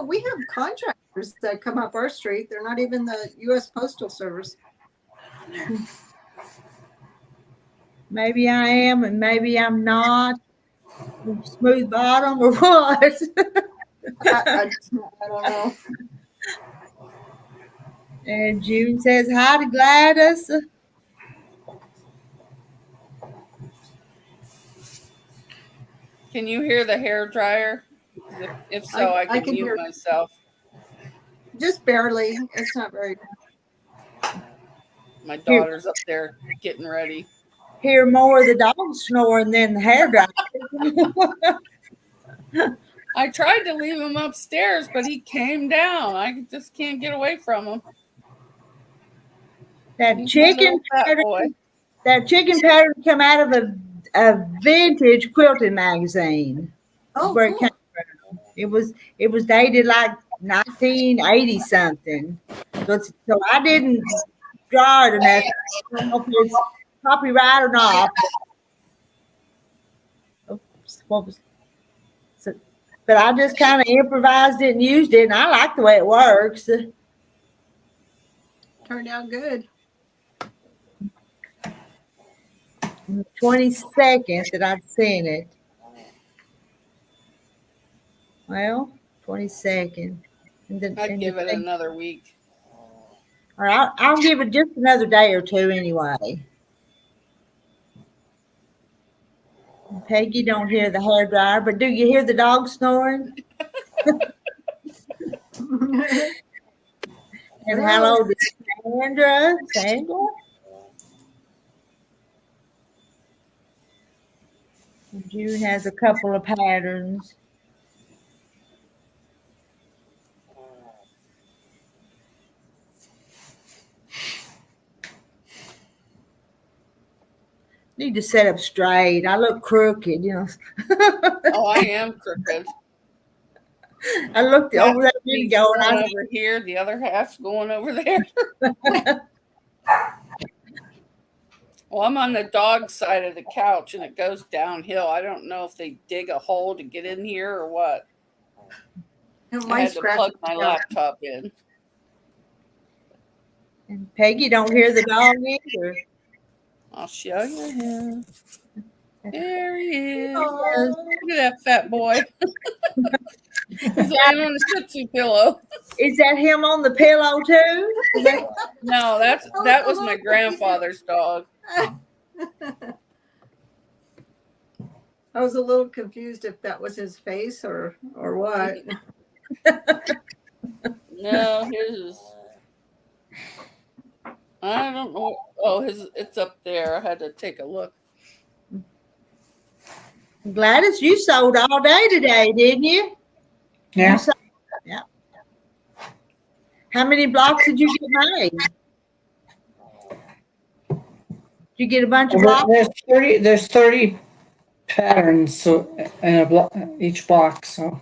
we have contractors that come up our street. They're not even the U.S. Postal Service. Maybe I am, and maybe I'm not. Smooth bottom or what? I don't know. And June says hi to Gladys. Can you hear the hair dryer? If so, I can mute myself. Just barely. It's not very. My daughter's up there getting ready. Hear more of the dog snoring than the hair dryer. I tried to leave him upstairs, but he came down. I just can't get away from him. That chicken pattern come out of a vintage quilting magazine. Oh, where cool. it came from. It was dated like 1980 something. So I didn't draw it enough. I don't know if it's copyright or not. But I just kind of improvised it and used it, and I like the way it works. Turned out good. 22nd that I've seen it. Well, 22nd. I'd give it another week. Or I'll give it just another day or two anyway. Peggy don't hear the hair dryer, but do you hear the dog snoring? And hello to Sandra. Sandra? June has a couple of patterns. Need to set up straight. I look crooked, you know. Oh, I am crooked. I looked over there and going over here, the other half's going over there. Well, I'm on the dog side of the couch and it goes downhill. I don't know if they dig a hole to get in here or what. I had to plug my laptop in. And Peggy don't hear the dog either. I'll show you him. There he is. Oh. Look at that fat boy. He's laying on the Shih Tzu pillow. Is that him on the pillow too? No, that was my grandfather's dog. I was a little confused if that was his face or what. No, his is. I don't know. Oh, it's up there. I had to take a look. Gladys, you sold all day today, didn't you? Yeah. Yeah. How many blocks did you get made? Did you get a bunch of blocks? There's 30 patterns so in a block, each block. So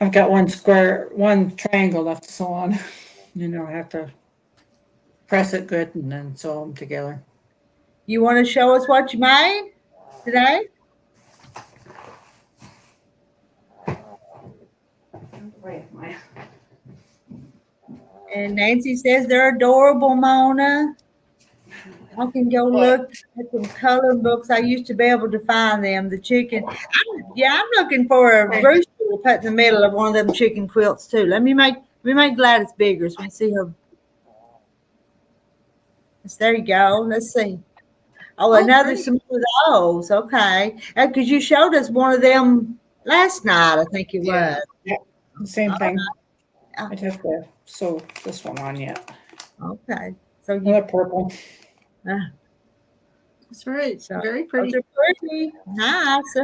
I've got one square, one triangle left to sew on. You know, I have to press it good and then sew them together. You want to show us what you made today? And Nancy says they're adorable, Mona. I can go look at some coloring books. I used to be able to find them. The chicken. I'm looking for a rooster to put in the middle of one of them chicken quilts too. Let me make Gladys bigger so we see her. Yes, there you go. Let's see. Oh, another some of those. Okay, because you showed us one of them last night. I think it was. Yeah, same thing. I just have to sew this one on yet. Okay, so another purple. That's right. So very pretty. Those are pretty. Nice.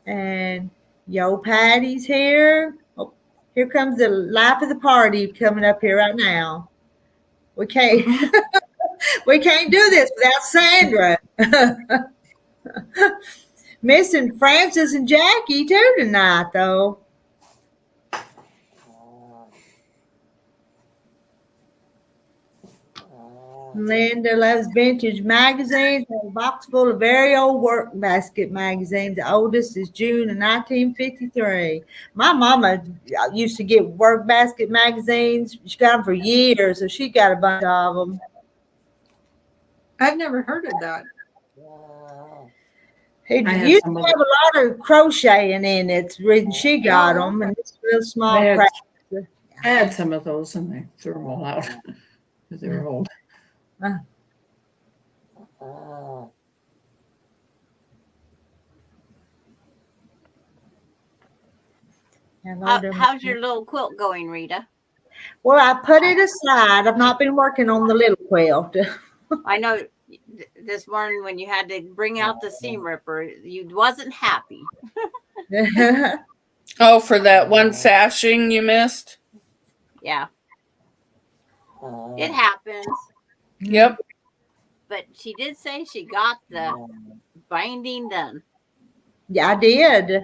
And Yo Patty's here. Oh, here comes the life of the party coming up here right now. We can't we can't do this without Sandra. Missing Francis and Jackie too tonight though. Linda loves vintage magazines. Has a box full of very old work basket magazines. The oldest is June of 1953. My mama used to get work basket magazines. She got them for years, so she got a bunch of them. I've never heard of that. It I had used some to of have a lot of crocheting in it. The reason she got them, and it's real small I had- craft. I had some of those and I threw them all out because they were old. How's your little quilt going, Rita? Well, I put it aside. I've not been working on the little quilt. I know this morning when you had to bring out the seam ripper, you wasn't happy. Oh, for that one sashing you missed? Yeah. It happens. Yep. But she did say she got the binding done. Yeah, I did.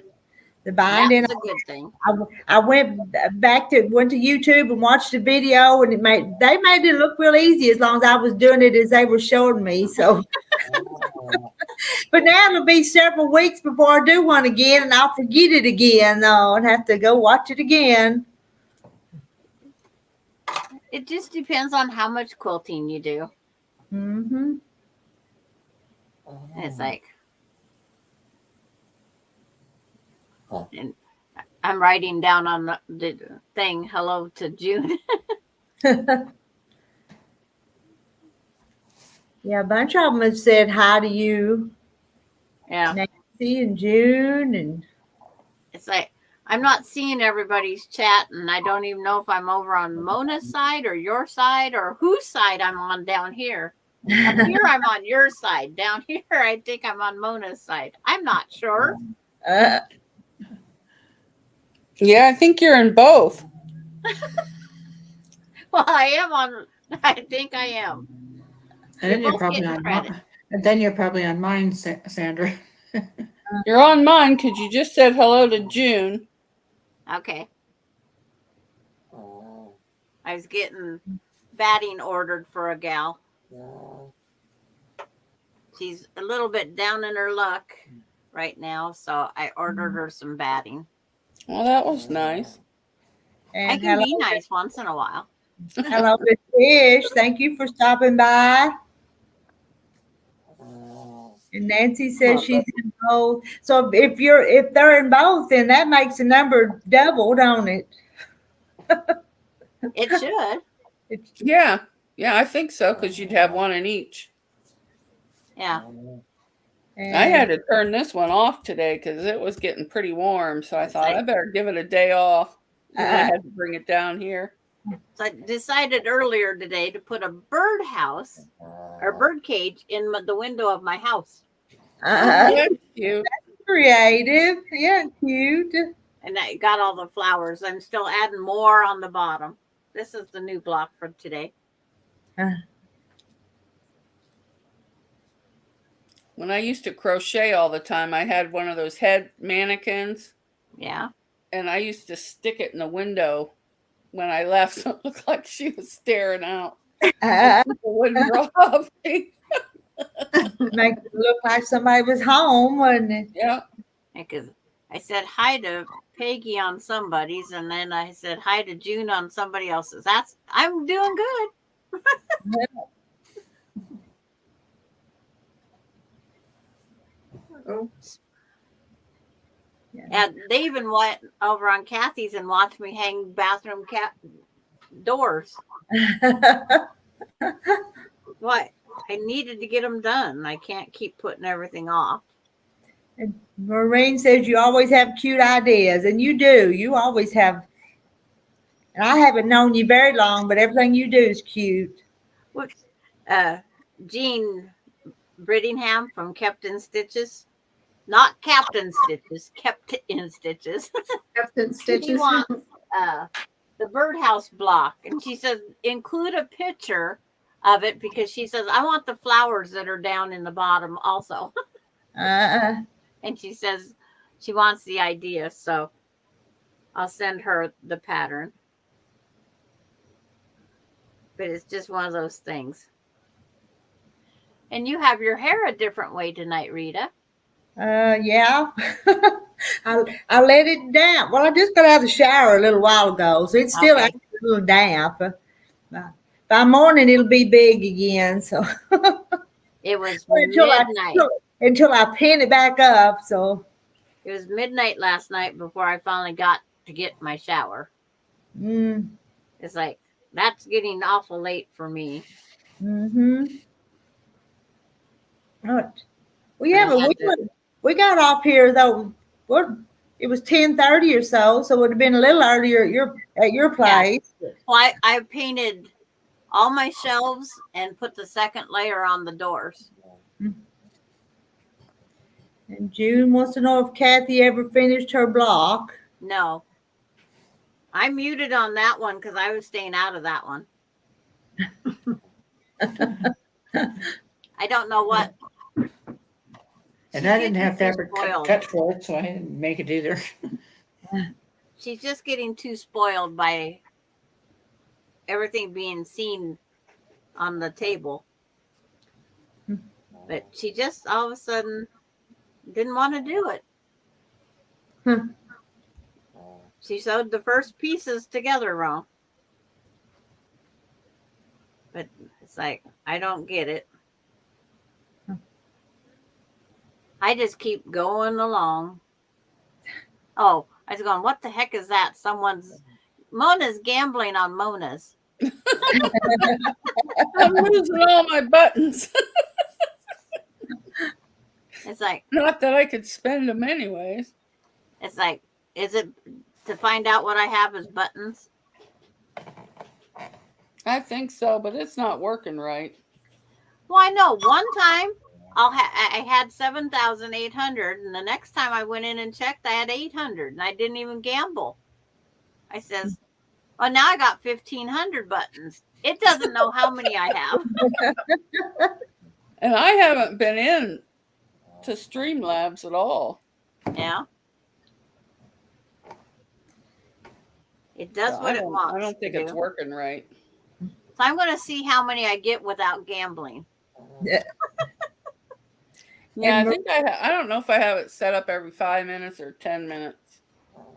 The binding. That's a good thing. I went to YouTube and watched the video, and they made it look real easy as long as I was doing it as they were showing me. So, but now it'll be several weeks before I do one again, and I'll forget it again though, and have to go watch it again. It just depends on how much quilting you do. Mm-hmm. It's like, and I'm writing down on the thing, hello to June. Yeah, a bunch of them have said hi to you, Yeah. Nancy and June, and It's like, I'm not seeing everybody's chat, and I don't even know if I'm over on Mona's side or your side or whose side I'm on down here. Up here, I'm on your side. Down here, I think I'm on Mona's side. I'm not sure. Yeah, I think you're in both. Well, I think I am. And then We're you're both probably getting on credit. mine. And then you're probably on mine, Sandra. You're on mine because you just said hello to June. Okay. I was getting batting ordered for a gal. She's a little bit down in her luck right now, so I ordered her some batting. Well, that was nice. I and can be nice once in a while. hello to Tish. Thank you for stopping by. And Nancy says she's in both. So if they're in both, then that makes the number double, don't it? It should. Yeah, I think so because you'd have one in each. Yeah. I had to turn this one off today because it was getting pretty warm. So I thought I better give it a day off. And I had to bring it down here. So I decided earlier today to put a birdhouse or bird cage in the window of my house. That's cute. Creative. Yeah, cute. And I got all the flowers. I'm still adding more on the bottom. This is the new block for today. When I used to crochet all the time, I had one of those head mannequins. Yeah. And I used to stick it in the window when I left so it looked like she was staring out. So people wouldn't rob me. Make it look like somebody was home, wouldn't it? Yeah. Because I said hi to Peggy on somebody's, and then I said hi to June on somebody else's. I'm doing good. Oh, And they even went over on Kathy's and watched me hang bathroom doors. What? I needed to get them done. I can't keep putting everything off. And Maureen says you always have cute ideas, and you do. You always have. And I haven't known you very long, but everything you do is cute. What? Jean Brittingham from Kept in Stitches. Not Captain Stitches, Kept in Stitches. Captain She Stitches. wants the birdhouse block. And she says, include a picture of it because she says, I want the flowers that are down in the bottom also. And she says she wants the idea. So I'll send her the pattern. But it's just one of those things. And you have your hair a different way tonight, Rita. Yeah. I let it down. Well, I just got out of the shower a little while ago, so it's still Okay. actually a little damp. By morning, it'll be big again. So It was until midnight. until I pin it back up. So It was midnight last night before I finally got to get my shower. mm, It's like, that's getting awful late for me. mm-hmm. Right. Well, yeah, I but had to- we got off here though. What it was 10:30 or so, so it would have been a little earlier at your place. Well, I painted all my shelves and put the second layer on the doors. And June wants to know if Kathy ever finished her block. No. I muted on that one because I was staying out of that one. I don't know what. And I didn't have to She's ever spoiled. cut for it, so I didn't make it either. She's just getting too spoiled by everything being seen on the table. But she just all of a sudden didn't want to do it. Hmm. She sewed the first pieces together wrong. But it's like, I don't get it. I just keep going along. Oh, I was going, what the heck is that? Mona's gambling on Mona's. I'm losing all my buttons. It's like, Not that I could spend them anyways. is it to find out what I have as buttons? I think so, but it's not working right. Well, I know one time I had 7,800, and the next time I went in and checked, I had 800, and I didn't even gamble. I says, well, now I got 1,500 buttons. It doesn't know how many I have. And I haven't been in to Streamlabs at all. Yeah. It does So what it wants. I don't think to it's do. working right. So I'm going to see how many I get without gambling. Yeah, I think I don't know if I have it set up every 5 minutes or 10 minutes.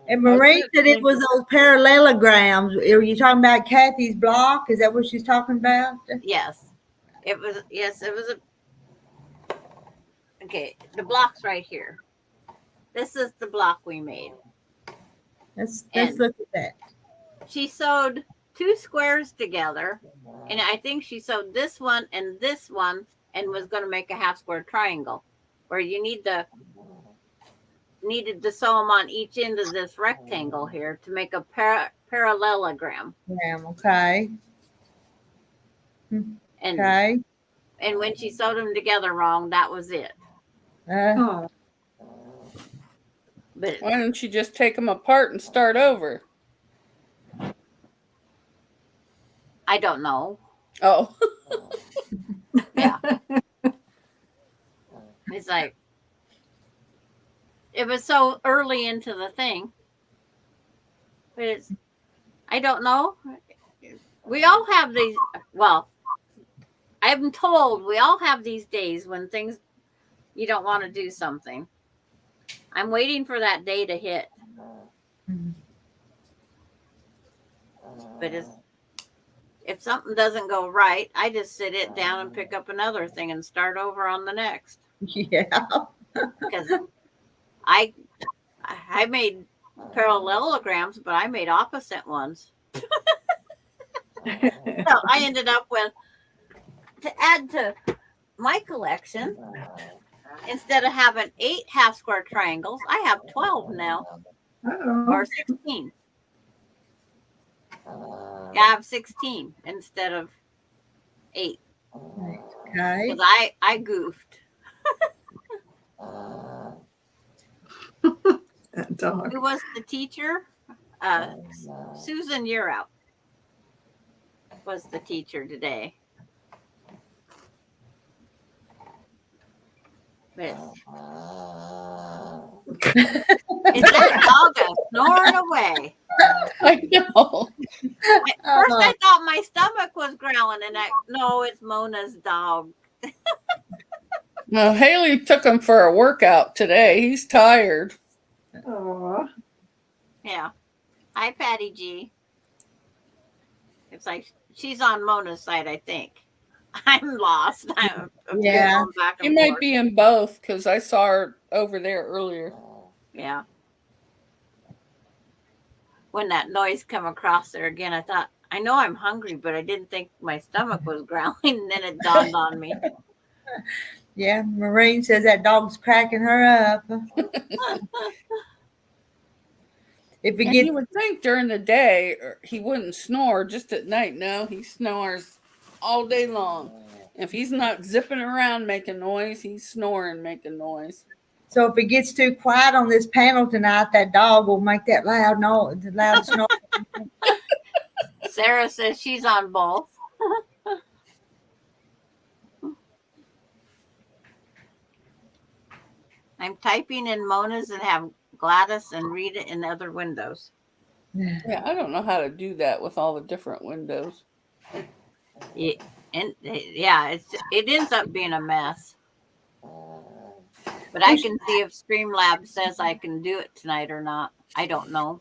And Marie said it was those parallelograms. Are you talking about Kathy's block? Is that what she's talking about? Yes. It was okay, the block's right here. This is the block we made. Let's And look at that. she sewed 2 squares together, and I think she sewed this one and was going to make a half square triangle where you needed to sew them on each end of this rectangle here to make a parallelogram. Okay. And Okay. and when she sewed them together wrong, that was it. Oh, But Why don't you just take them apart and start over? I don't know. Oh. Yeah. It's like, it was so early into the thing. But I don't know. We all have these, well, I'm told we all have these days when you don't want to do something. I'm waiting for that day to hit. But if something doesn't go right, I just sit it down and pick up another thing and start over on the next. Yeah. Because I made parallelograms, but I made opposite ones. So I ended up with, to add to my collection, instead of having 8 half square triangles, I have 12 now, or 16. Yeah, I have 16 instead of 8. Okay. Because I goofed. that dog. Who was the teacher? Susan, you're out. Was the teacher today. But is that dog snoring away? I know. At first I thought my stomach was growling, and no, it's Mona's dog. Well, Haley took him for a workout today. He's tired. Oh, Yeah. Hi, Patty G. It's like she's on Mona's side, I think. I'm lost. I'm Yeah. going back He and might forth. be in both because I saw her over there earlier. Yeah. When that noise come across there again, I thought, I know I'm hungry, but I didn't think my stomach was growling. And then it dawned on me. Yeah, Maureen says that dog's cracking her up. If it And gets you would think during the day he wouldn't snore, just at night. No, he snores all day long. If he's not zipping around making noise, he's snoring making noise. so if it gets too quiet on this panel tonight, that dog will make that loud noise, loud snore. Sarah says she's on both. I'm typing in Mona's and have Gladys and Rita in other windows. Yeah, I don't know how to do that with all the different windows. Yeah, and yeah, it ends up being a mess. But I can see if Streamlabs says I can do it tonight or not. I don't know.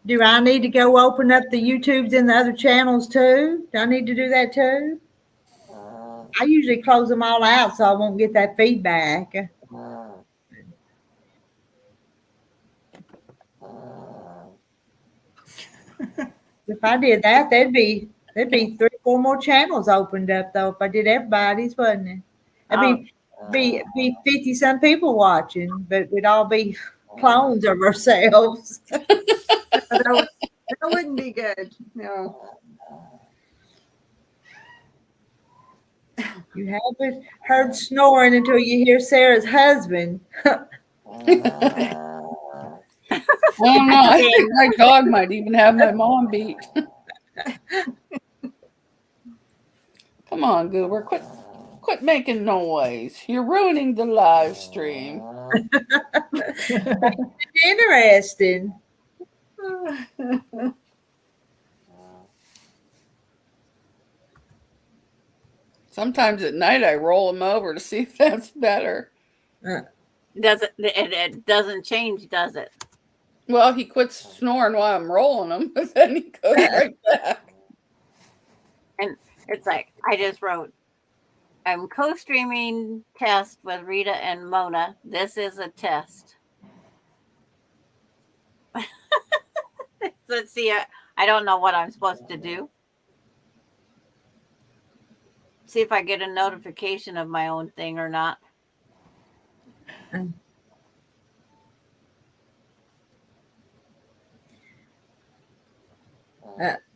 Do I need to go open up the YouTubes in the other channels too? Do I need to do that too? I usually close them all out so I won't get that feedback. If I did that, there'd be 3-4 more channels opened up though. If I did everybody's, wouldn't it? That'd be 50 some people watching, but we'd all be clones of ourselves. that wouldn't be good. No. You haven't heard snoring until you hear Sarah's husband. I don't know. I think my dog might even have my mom beat. Come on, Goober. Quit making noise. You're ruining the live stream. Interesting. Sometimes at night I roll them over to see if that's better. It doesn't change, does it? Well, he quits snoring while I'm rolling them, but then he goes right back. And it's like I just wrote, I'm co-streaming test with Rita and Mona. This is a test. Let's see. I don't know what I'm supposed to do. See if I get a notification of my own thing or not.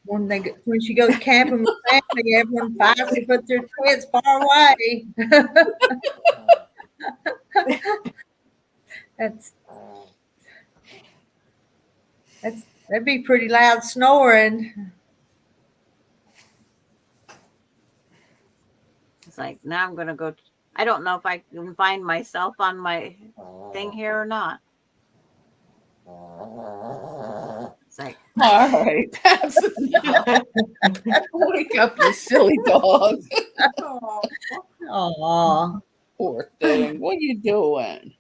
When she goes camping with family, everyone fights to put their tents far away. That'd be pretty loud snoring. It's like now I'm gonna go. I don't know if I can find myself on my thing here or not. It's like, all right, that's enough. Wake up, you silly dog. Aw. Poor thing. What are you doing?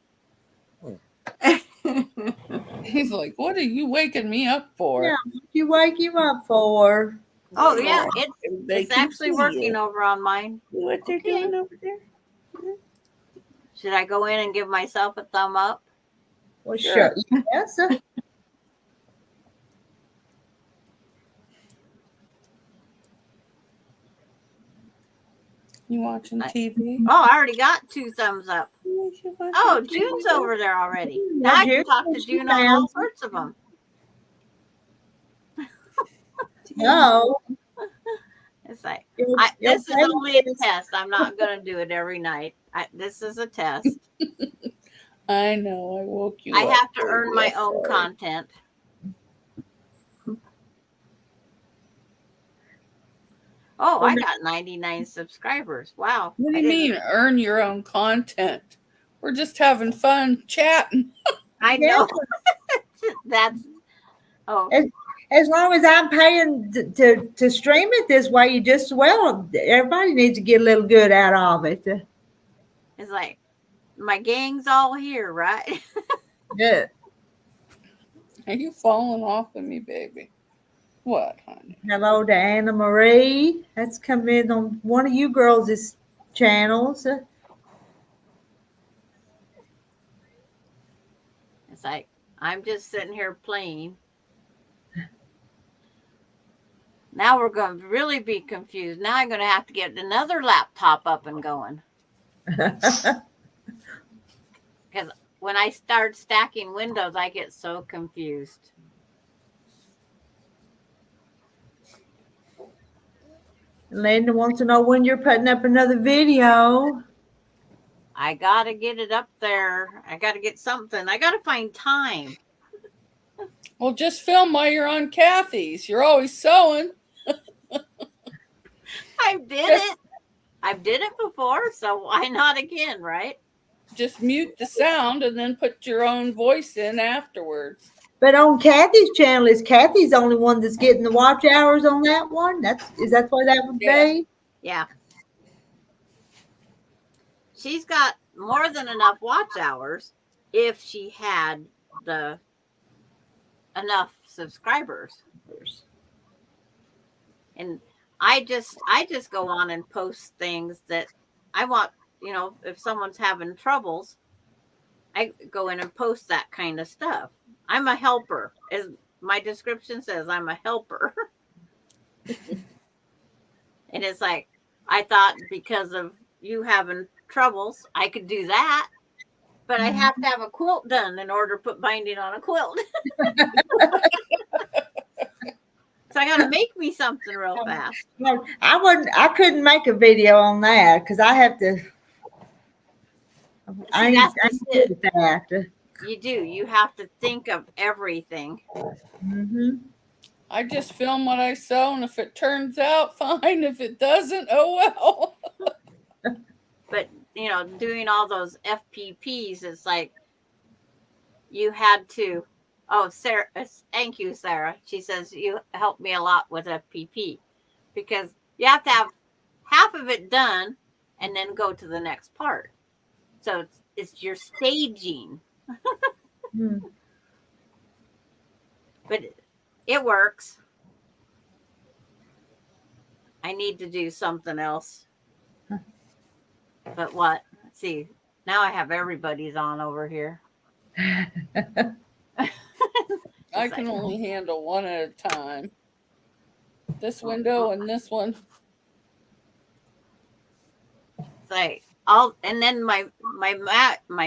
He's like, what are you waking me up for? Yeah, what you wake him up for? oh yeah, it's actually working over on mine. What they're doing over there? Should I go in and give myself a thumb up? Well, sure. Yes. You watching TV? Oh, I already got 2 thumbs up. Oh, June's over there already. Now I can talk to June on all sorts of them. No. It's like, this is only a test. I'm not going to do it every night. This is a test. I know. I woke you I up. have to earn my own content. Oh, I got 99 subscribers. Wow. What do you mean, earn your own content? We're just having fun chatting. I know. That's, oh. as long as I'm paying to stream it this way, you just well, everybody needs to get a little good out of it. It's like my gang's all here, right? Yeah. Are you falling off of me, baby? What, honey? Hello to Anna Marie. That's come in on one of you girls' channels. It's like I'm just sitting here playing. Now we're going to really be confused. Now I'm going to have to get another laptop up and going. Because when I start stacking windows, I get so confused. Linda wants to know when you're putting up another video. I got to get it up there. I got to get something. I got to find time. Well, just film while you're on Kathy's. You're always sewing. I did it. I did it before, so why not again, right? Just mute the sound and then put your own voice in afterwards. But on Kathy's channel, is Kathy's the only one that's getting the watch hours on that one? Is that why that would be? Yeah. She's got more than enough watch hours if she had the enough subscribers. And I just go on and post things that I want, if someone's having troubles, I go in and post that kind of stuff. I'm a helper. As my description says, I'm a helper. And it's like, I thought because of you having troubles, I could do that. But I have to have a quilt done in order to put binding on a quilt. So I got to make me something real fast. No, I couldn't make a video on that because I have to. I ain't good at that. You do. You have to think of everything. Mm-hmm. I just film what I sew, and if it turns out, fine. If it doesn't, oh well. But, doing all those FPPs, it's like you had to. Oh, Sarah, thank you, Sarah. She says you helped me a lot with FPP because you have to have half of it done and then go to the next part. So it's your staging. But it works. I need to do something else. But what? Let's see. Now I have everybody's on over here. I can only handle one at a time. This window and this one. It's like and then my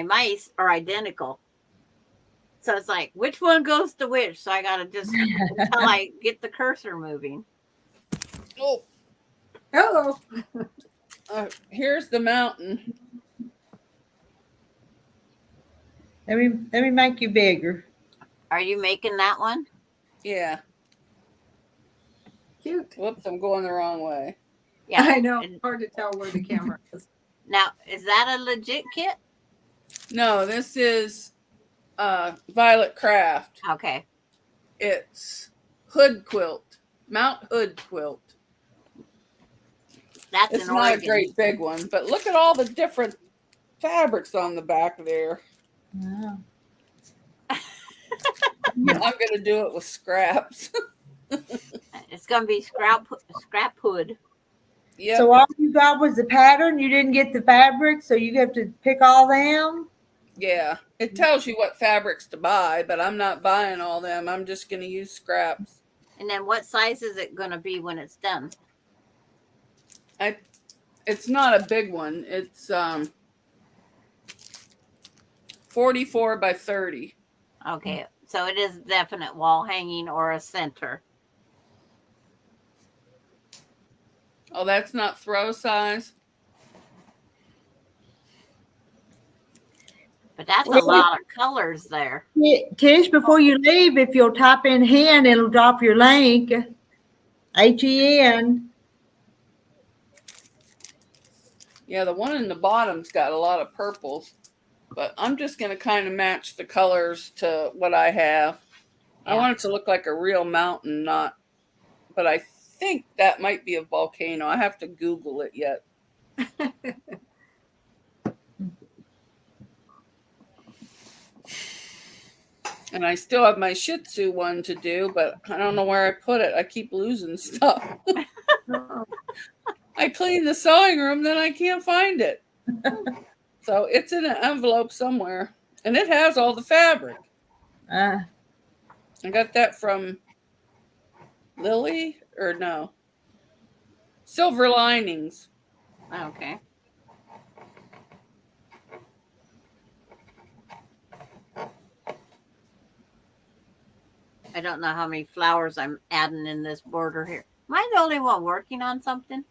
mice are identical. So it's like, which one goes to which? So I gotta just until I get the cursor moving. Oh, Hello. here's the mountain. Let me make you bigger. Are you making that one? Yeah. Cute. Whoops, I'm going the wrong way. Yeah. I know. Hard to tell where the camera is. Now, is that a legit kit? No, this is Violet Craft. Okay. It's hood quilt, Mount Hood quilt. That's It's an not Oregon. a great big one, but look at all the different fabrics on the back there. Wow. I'm going to do it with scraps. It's gonna be scrap hood. Yep. So all you got was the pattern. You didn't get the fabric, so you have to pick all them. Yeah, it tells you what fabrics to buy, but I'm not buying all them. I'm just going to use scraps. And then what size is it gonna be when it's done? It's not a big one. It's 44 by 30. Okay, so it is definite wall hanging or a center. Oh, that's not throw size? But that's a lot of colors there. Tish, before you leave, if you'll type in hen, it'll drop your link. HEN. Yeah, the one in the bottom's got a lot of purples, but I'm just going to kind of match the colors to what I have. I want it to look like a real mountain, not, but I think that might be a volcano. I have to Google it yet. And I still have my Shih Tzu one to do, but I don't know where I put it. I keep losing stuff. I clean the sewing room, then I can't find it. So it's in an envelope somewhere. And it has all the fabric. I got that from Lily, or no? Silver Linings. Okay. I don't know how many flowers I'm adding in this border here. Am I the only one working on something?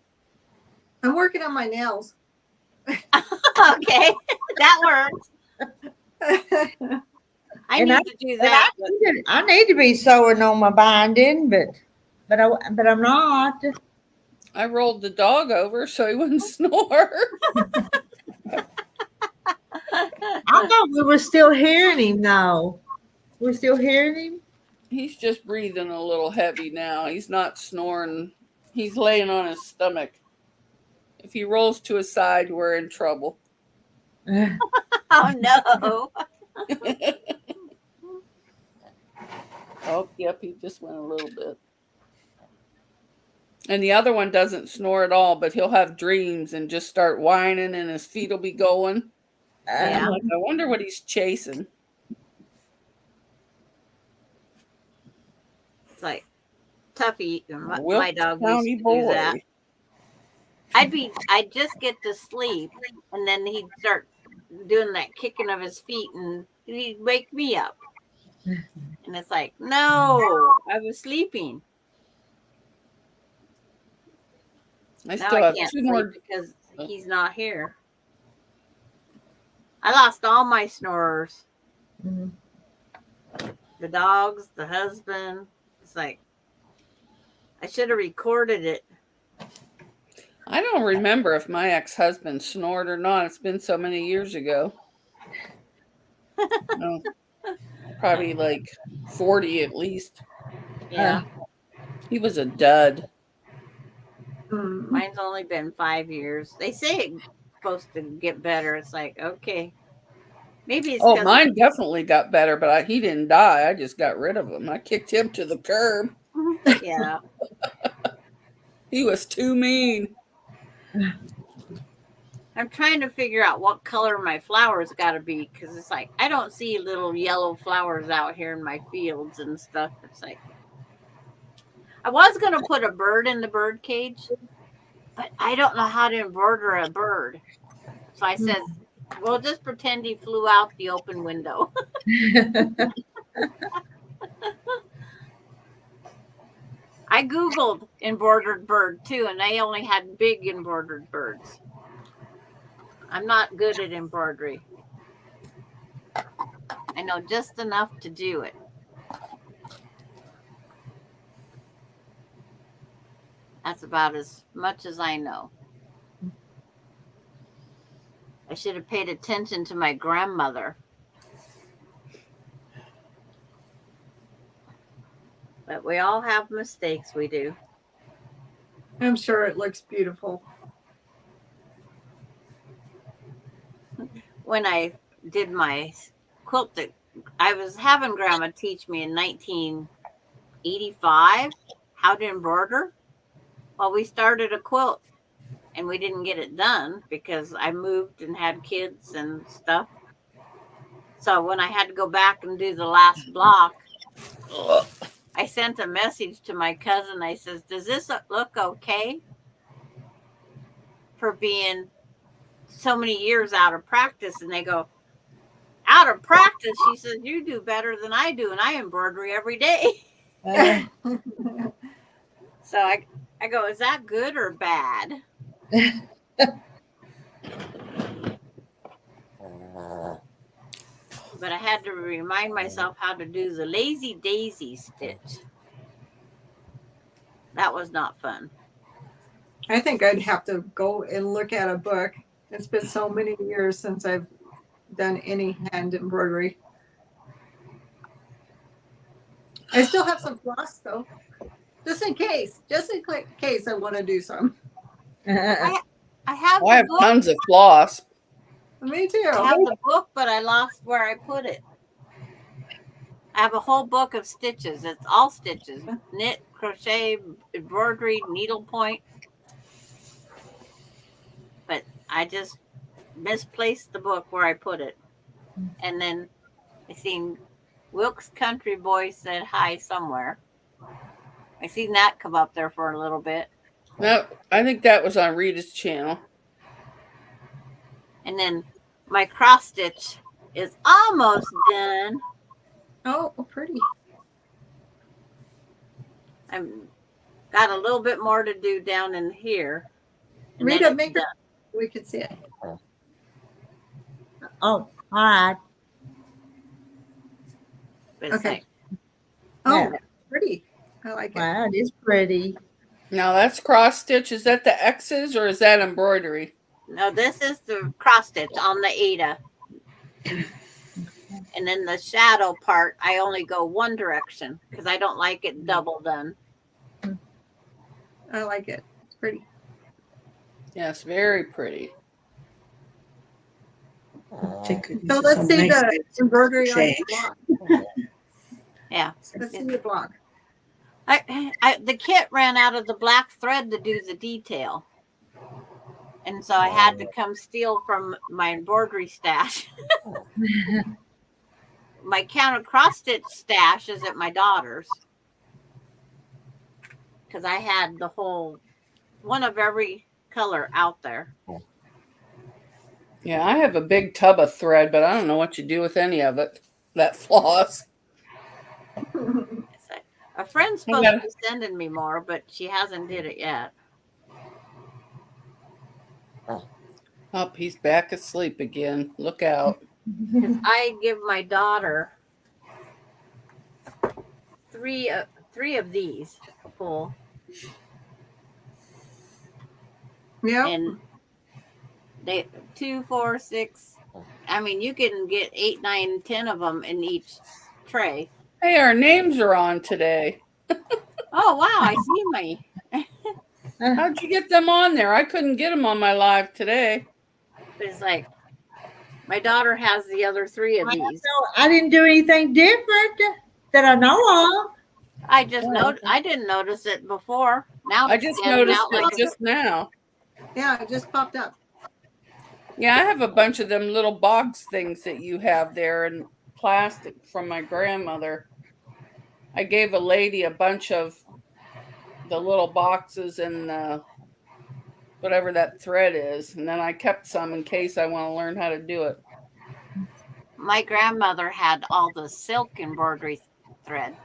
I'm working on my nails. Okay, that works. I need to do that. I need to be sewing on my binding, but I'm not. I rolled the dog over so he wouldn't snore. I thought we were still hearing him now. We're still hearing him? He's just breathing a little heavy now. He's not snoring. He's laying on his stomach. If he rolls to his side, we're in trouble. Oh no. Oh, yep, he just went a little bit. And the other one doesn't snore at all, but he'll have dreams and just start whining and his feet will be going. Yeah. I'm like, I wonder what he's chasing. It's like Tuffy, my dog used to do that. I'd just get to sleep and then he'd start doing that kicking of his feet and he'd wake me up. And it's like, no, I was sleeping. I Now still I have can't two sleep more. because he's not here. I lost all my snorers. Mhm. The dogs, the husband. It's like, I should have recorded it. I don't remember if my ex-husband snored or not. It's been so many years ago. No, probably like 40 at least. Yeah. He was a dud. Mine's only been 5 years. They say it's supposed to get better. It's like, okay. Maybe it's Oh, mine definitely got better, but he didn't die. I just got rid of him. I kicked him to the curb. Yeah. He was too mean. I'm trying to figure out what color my flowers got to be because it's like I don't see little yellow flowers out here in my fields and stuff. It's like I was going to put a bird in the bird cage, but I don't know how to embroider a bird. So I said, we'll just pretend he flew out the open window. I Googled embroidered bird too, and they only had big embroidered birds. I'm not good at embroidery. I know just enough to do it. That's about as much as I know. I should have paid attention to my grandmother. But we all have mistakes, we do. I'm sure it looks beautiful. When I did my quilt, I was having Grandma teach me in 1985 how to embroider. Well, we started a quilt and we didn't get it done because I moved and had kids and stuff. So when I had to go back and do the last block, I sent a message to my cousin. I says, does this look okay for being so many years out of practice? And they go, out of practice? She says, you do better than I do, and I embroidery every day. So I go, is that good or bad? But I had to remind myself how to do the lazy daisy stitch. That was not fun. I think I'd have to go and look at a book. It's been so many years since I've done any hand embroidery. I still have some floss though, just in case I want to do some. I have I the have book. tons of floss. Me too. I have the book, but I lost where I put it. I have a whole book of stitches. It's all stitches: knit, crochet, embroidery, needlepoint. But I just misplaced the book where I put it. And then I seen Wilkes Country Boy said hi somewhere. I seen that come up there for a little bit. No, I think that was on Rita's channel. And then my cross stitch is almost done. Oh, pretty. I've got a little bit more to do down in here. Rita, make it. We can see it. Oh, all right. Okay. Oh, yeah. Pretty. I like it. Wow, it is pretty. Now that's cross stitch. Is that the X's or is that embroidery? No, this is the cross stitch on the Ada. And then the shadow part, I only go one direction because I don't like it double done. I like it. It's pretty. Yes, very pretty. So let's see the embroidery on the block. Yeah. Let's see the block. The kit ran out of the black thread to do the detail. And so I had to come steal from my embroidery stash. My counter cross stitch stash is at my daughter's. Because I had the whole one of every color out there. Yeah, I have a big tub of thread, but I don't know what you do with any of it. That floss. A friend's supposed to be sending me more, but she hasn't did it yet. Oh, he's back asleep again. Look out. I give my daughter three of these full. Yeah. And they 2, 4, 6. I mean, you can get 8, 9, 10 of them in each tray. Hey, our names are on today. Oh wow! I see me. How'd you get them on there? I couldn't get them on my live today. It's like my daughter has the other 3 of these. I didn't do anything different that I know of. I just I didn't notice it before. Now I just noticed it just now. Yeah, it just popped up. Yeah, I have a bunch of them little box things that you have there in plastic from my grandmother. I gave a lady a bunch of the little boxes and whatever that thread is, and then I kept some in case I want to learn how to do it. My grandmother had all the silk embroidery thread.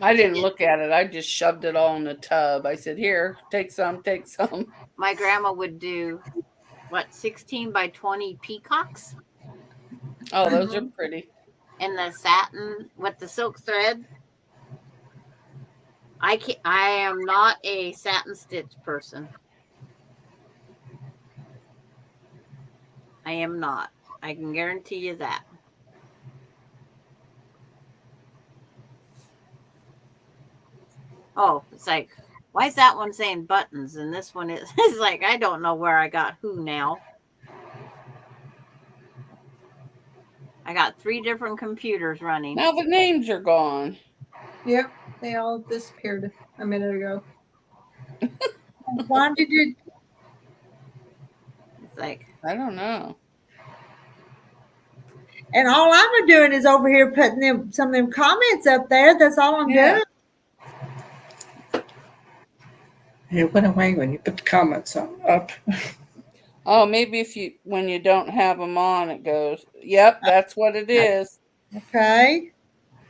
I didn't look at it. I just shoved it all in the tub. I said, here, take some, take some. My grandma would do, 16 by 20 peacocks? Oh, those are pretty. And the satin with the silk thread. I am not a satin stitch person. I am not. I can guarantee you that. Oh, it's like, why is that one saying buttons and this one is it's like I don't know where I got who now. I got 3 different computers running. Now the names are gone. Yep, they all disappeared a minute ago. Why did it? It's like, I don't know. And all I'm doing is over here putting some of them comments up there. That's all I'm doing. It went away when you put the comments up. Oh, maybe when you don't have them on, it goes, yep, that's what it is. Okay.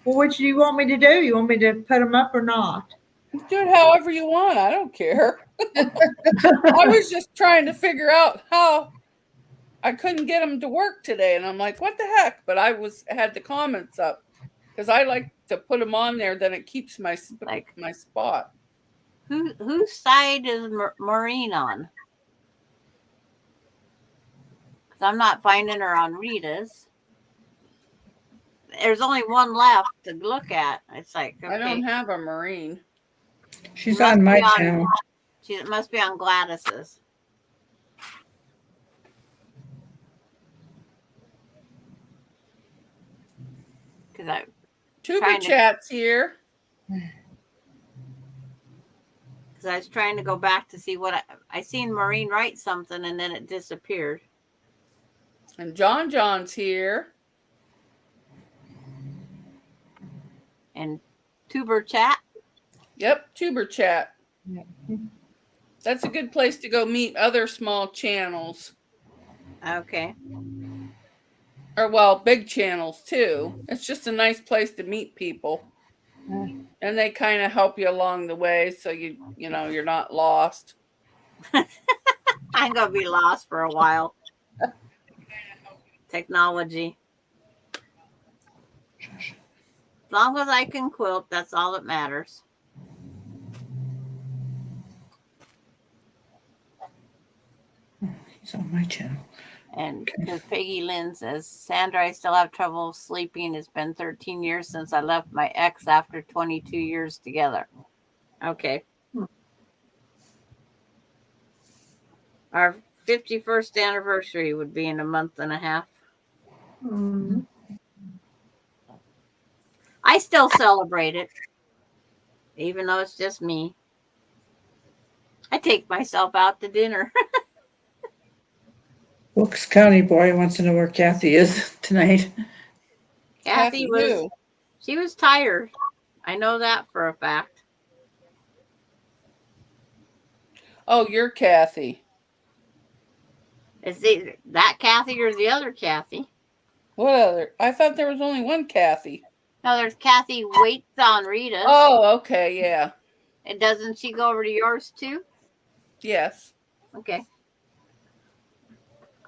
Well, what do you want me to do? You want me to put them up or not? Do it however you want. I don't care. I was just trying to figure out how I couldn't get them to work today. And I'm like, what the heck? But I had the comments up because I like to put them on there. Then it keeps my spot. whose side is Maureen on? Because I'm not finding her on Rita's. there's only one left to look at. It's like, okay. I don't have a Marine. She's on my channel. She must be on Gladys's. Because Tuber Chat's here. Because I was trying to go back to see what I seen Maureen write something and then it disappeared. And John's here. And Tuber Chat. Yep, Tuber Chat. Yeah. That's a good place to go meet other small channels. Okay. Or, well, big channels too. It's just a nice place to meet people. And they kind of help you along the way so you know, you're not lost. I'm going to be lost for a while. Technology. As long as I can quilt, that's all that matters. He's on my channel. And because Peggy Lynn says, Sandra, I still have trouble sleeping. It's been 13 years since I left my ex after 22 years together. Okay. Our 51st anniversary would be in a month and a half. Mm-hmm. I still celebrate it, even though it's just me. I take myself out to dinner. Wilkes County boy wants to know where Kathy is tonight. Kathy she was tired. I know that for a fact. Oh, you're Kathy. Is it that Kathy or the other Kathy? What other? I thought there was only one Kathy. No, there's Kathy waits on Rita's. Oh, okay, yeah. And doesn't she go over to yours too? Yes. Okay.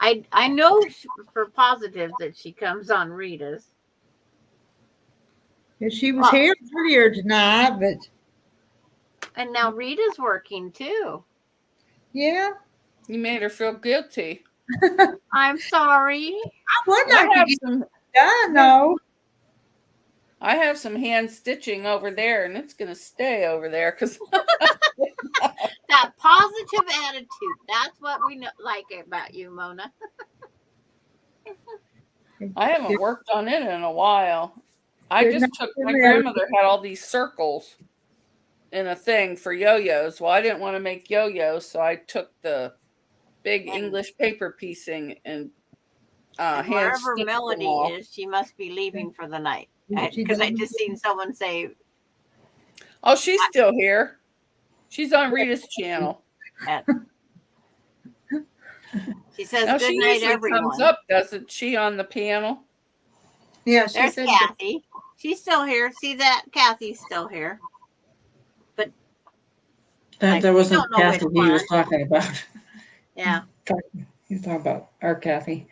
I know for positive that she comes on Rita's. Yeah, she was here earlier tonight, but. And now Rita's working too. Yeah. You made her feel guilty. I'm sorry. I would like to get done, though. I have some hand stitching over there, and it's going to stay over there because that positive attitude. That's what we like about you, Mona. I haven't worked on it in a while. My grandmother had all these circles in a thing for yo-yos. Well, I didn't want to make yo-yos, so I took the big English paper piecing and wherever Melody is, she must be leaving for the night. Because I just seen someone say, "Oh, she's still here. She's on Rita's channel." She says, now, "Good she night, usually everyone." Comes up, doesn't she, on the panel? Yeah, there's Kathy. She's still here. See that? Kathy's still here. But that wasn't Kathy he was talking about. Yeah. He was talking about our Kathy.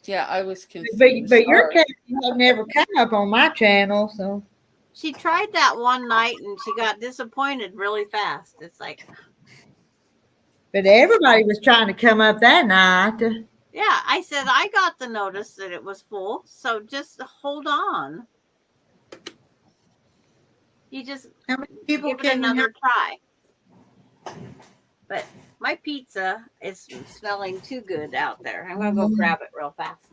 Yeah, I was confused. But your Kathy had never come up on my channel, so. She tried that one night and she got disappointed really fast. It's like. But everybody was trying to come up that night. Yeah, I said I got the notice that it was full, so just hold on. You just how many people give it another try. But my pizza is smelling too good out there. I'm gonna go grab it real fast.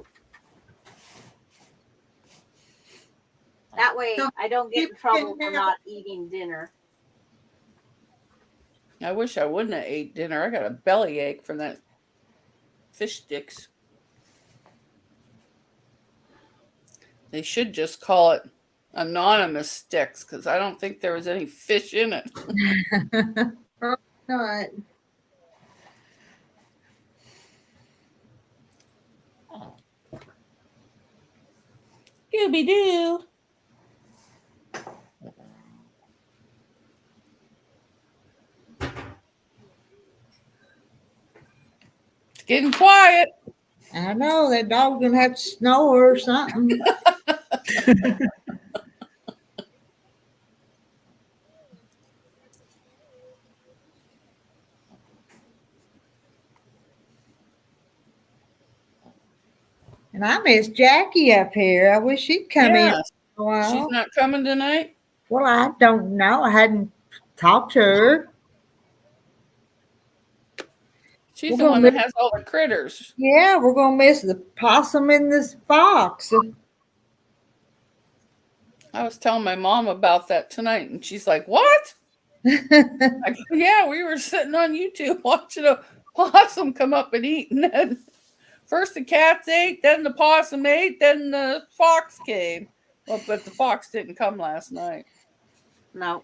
That way I don't get in trouble for not eating dinner. I wish I wouldn't have ate dinner. I got a bellyache from that fish sticks. They should just call it anonymous sticks because I don't think there was any fish in it. Not. Scooby-Doo. It's getting quiet. I know that dog's gonna have to snore or something. And I miss Jackie up here. I wish she'd come in Yeah. a while. She's not coming tonight? Well, I don't know. I hadn't talked to her. She's the one that has all the critters. Yeah, we're gonna miss the possum and the fox. I was telling my mom about that tonight, and she's like, "What?" I go, yeah, we were sitting on YouTube watching a possum come up and eat, and then first the cats ate, then the possum ate, then the fox came. Well, but the fox didn't come last night. No.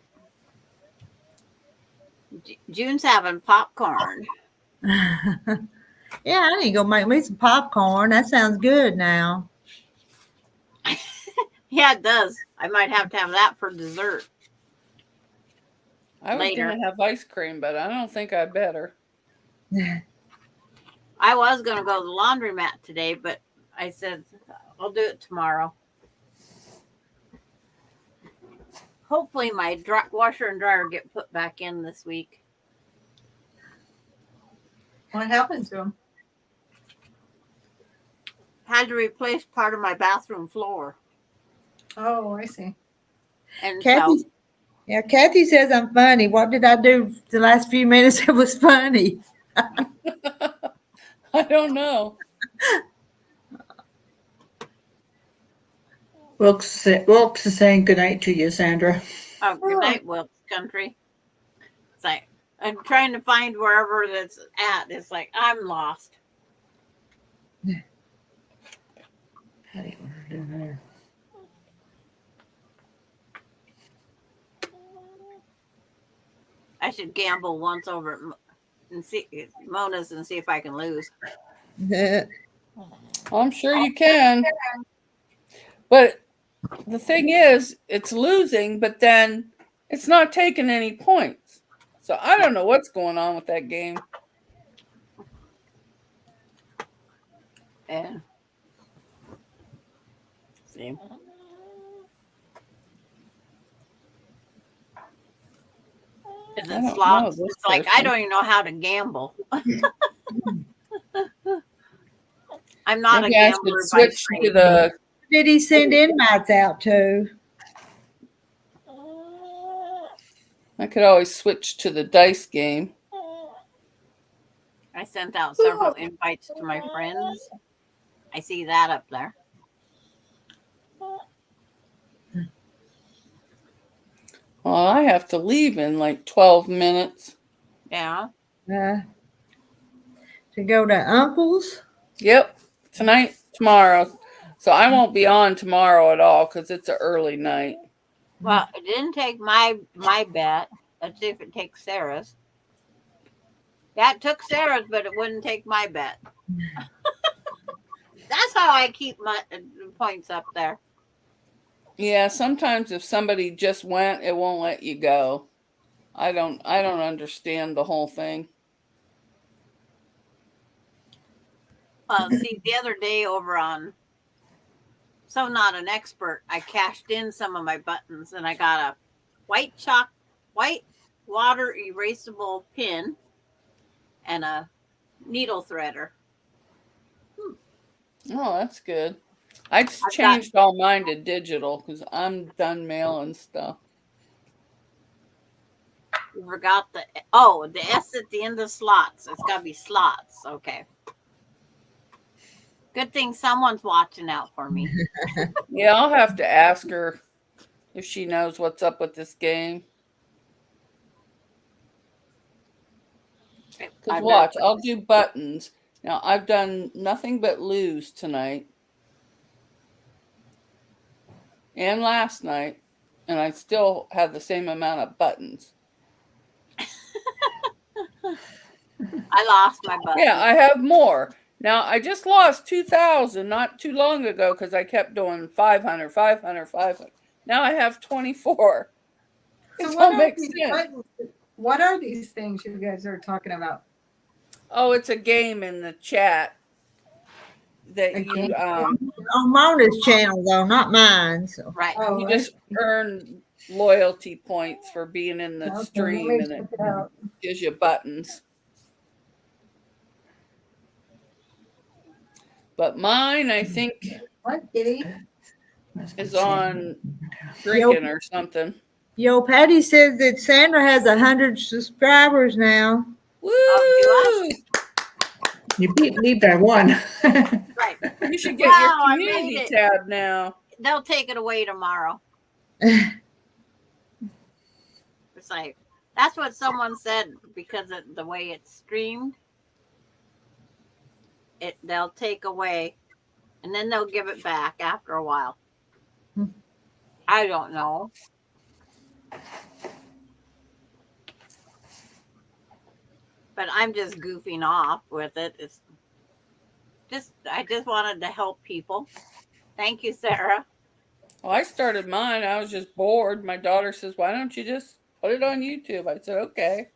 June's having popcorn. Yeah, I need to go make me some popcorn. That sounds good now. Yeah, it does. I might have to have that for dessert. I was Later. going to have ice cream, but I don't think I better. I was going to go to the laundromat today, but I said I'll do it tomorrow. Hopefully my washer and dryer get put back in this week. What happened to him? Had to replace part of my bathroom floor. Oh, I see. And Kathy, so yeah, Kathy says I'm funny. What did I do the last few minutes that was funny? I don't know. Wilkes is saying good night to you, Sandra. oh, good night, Wilkes Country. It's like I'm trying to find wherever that's at. It's like I'm lost. How do you want to do there? I should gamble once over at and see Mona's and see if I can lose. I'm sure you can. But the thing is, it's losing, but then it's not taking any points. So I don't know what's going on with that game. Yeah. See. Is it slots? It's like I don't even know how to gamble. I'm not Maybe a gambler. switch to the. Did he send invites out to? I could always switch to the dice game. I sent out several invites to my friends. I see that up there. Well, I have to leave in like 12 minutes. Yeah. To go to Uncle's? Yep. Tonight, tomorrow. So I won't be on tomorrow at all because it's an early night. Well, it didn't take my bet. Let's see if it takes Sarah's. Yeah, it took Sarah's, but it wouldn't take my bet. That's how I keep my points up there. Yeah, sometimes if somebody just went, it won't let you go. I don't understand the whole thing. See, the other day over on So Not an Expert, I cashed in some of my buttons and I got a white water erasable pin and a needle threader. Oh, that's good. I changed all mine to digital because I'm done mailing stuff. You forgot the S at the end of slots. It's got to be slots. Okay. Good thing someone's watching out for me. Yeah, I'll have to ask her if she knows what's up with this game. Because watch, I'll do buttons. Now, I've done nothing but lose tonight and last night, and I still have the same amount of buttons. I lost my buttons. Yeah, I have more. Now, I just lost 2,000 not too long ago because I kept doing 500, 500, 500. Now I have 24. So It all makes sense. What are these things you guys are talking about? Oh, it's a game in the chat that you on Mona's channel though, not mine. So right. Oh, you just earn loyalty points for being in the stream, and it gives you buttons. But mine, I think, What, Kitty? is on drinking or something. Yo, Patty says that Sandra has 100 subscribers now. Woo! Oh, You beat me by one. Right. You should get Wow, your I made community it. tab now. They'll take it away tomorrow. It's like, that's what someone said because of the way it's streamed. They'll take away and then they'll give it back after a while. I don't know. But I'm just goofing off with it. I just wanted to help people. Thank you, Sarah. Well, I started mine. I was just bored. My daughter says, "Why don't you just put it on YouTube?" I said, "Okay."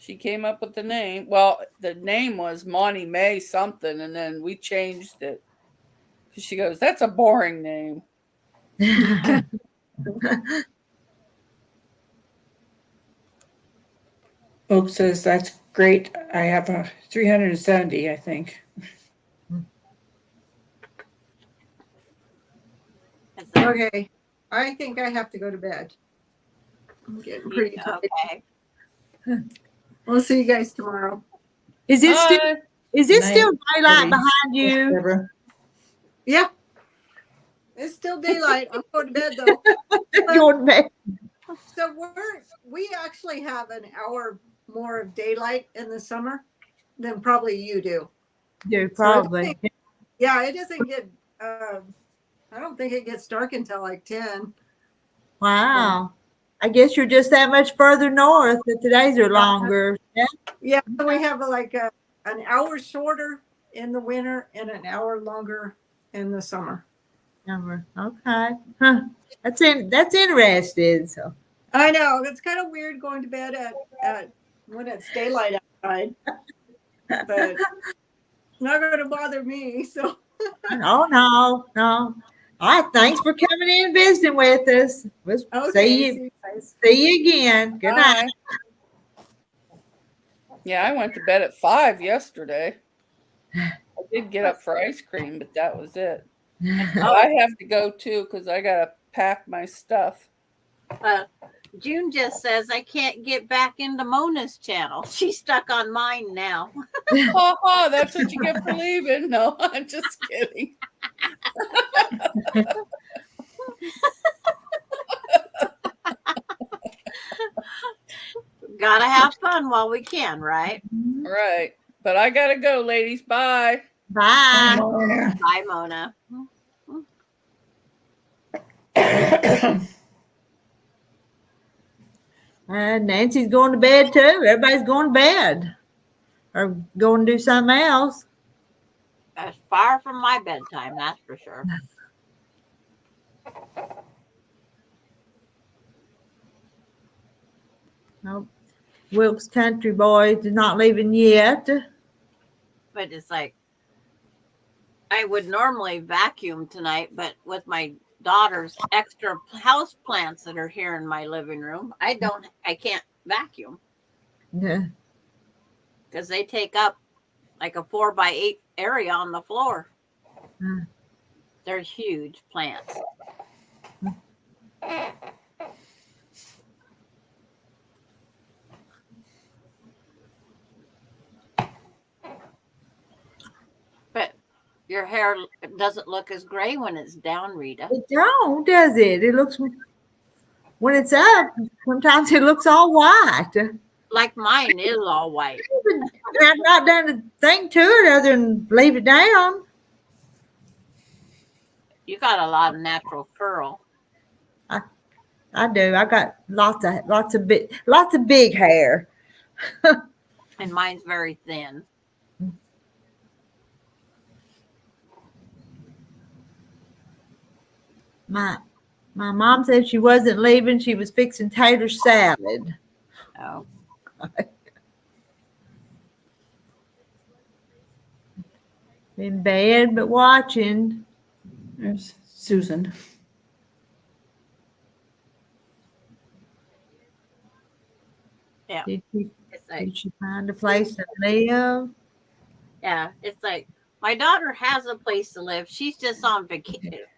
She came up with the name. Well, the name was Monty May something, and then we changed it. She goes, "That's a boring name." Oak says, that's great. I have a 370, I think. Okay, I think I have to go to bed. I'm getting pretty tired. Okay. We'll see you guys tomorrow. Is it still Bye. daylight Bye. behind you? Deborah. Yeah. It's still daylight. I'm going to bed though. Going to bed. So we actually have an hour more of daylight in the summer than probably you do. Yeah, So probably. yeah, it doesn't get I don't think it gets dark until like 10. Wow. I guess you're just that much further north that the days are longer. Yeah. Yeah, so we have an hour shorter in the winter and an hour longer in the summer. Okay. Huh. That's interesting. So I know it's kind of weird going to bed at when it's daylight outside, but it's not going to bother me. So oh no. All right, thanks for coming in and visiting with us. We'll see you guys. see you again. Good night. Bye. Yeah, I went to bed at 5 yesterday. I did get up for ice cream, but that was it. I have to go too because I gotta pack my stuff. June just says I can't get back into Mona's channel. She's stuck on mine now. Ha ha, that's what you get for leaving. No, I'm just kidding. Gotta have fun while we can, right? Right. But I gotta go, ladies. Bye. Bye. Bye, Mona. Nancy's going to bed too. Everybody's going to bed or going to do something else. That's far from my bedtime, that's for sure. Nope. Wilkes Country Boys is not leaving yet. But it's like I would normally vacuum tonight, but with my daughter's extra house plants that are here in my living room, I can't vacuum Yeah. because they take up like a 4x8 area on the floor. They're huge plants. But your hair doesn't look as gray when it's down, Rita. It don't, does it? It looks, when it's up, sometimes it looks all white. Like mine is all white. I've not done a thing to it other than leave it down. You got a lot of natural curl. I do. I got lots of big hair. And mine's very thin. My mom said she wasn't leaving. She was fixing tater salad. Oh. In bed, but watching. There's Susan. Yeah. Did It's like, she find a place to live? yeah, it's like My daughter has a place to live. She's just on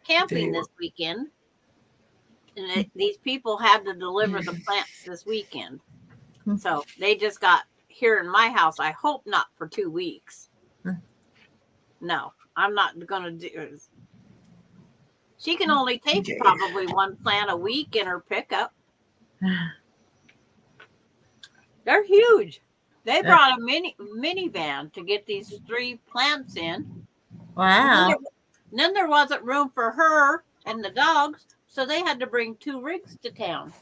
camping this weekend. And these people had to deliver the plants this weekend. So they just got here in my house. I hope not for 2 weeks. No, I'm not going to do. She can only take probably one plant a week in her pickup. They're huge. They brought a minivan to get these 3 plants in. Wow. And then there wasn't room for her and the dogs, so they had to bring 2 rigs to town.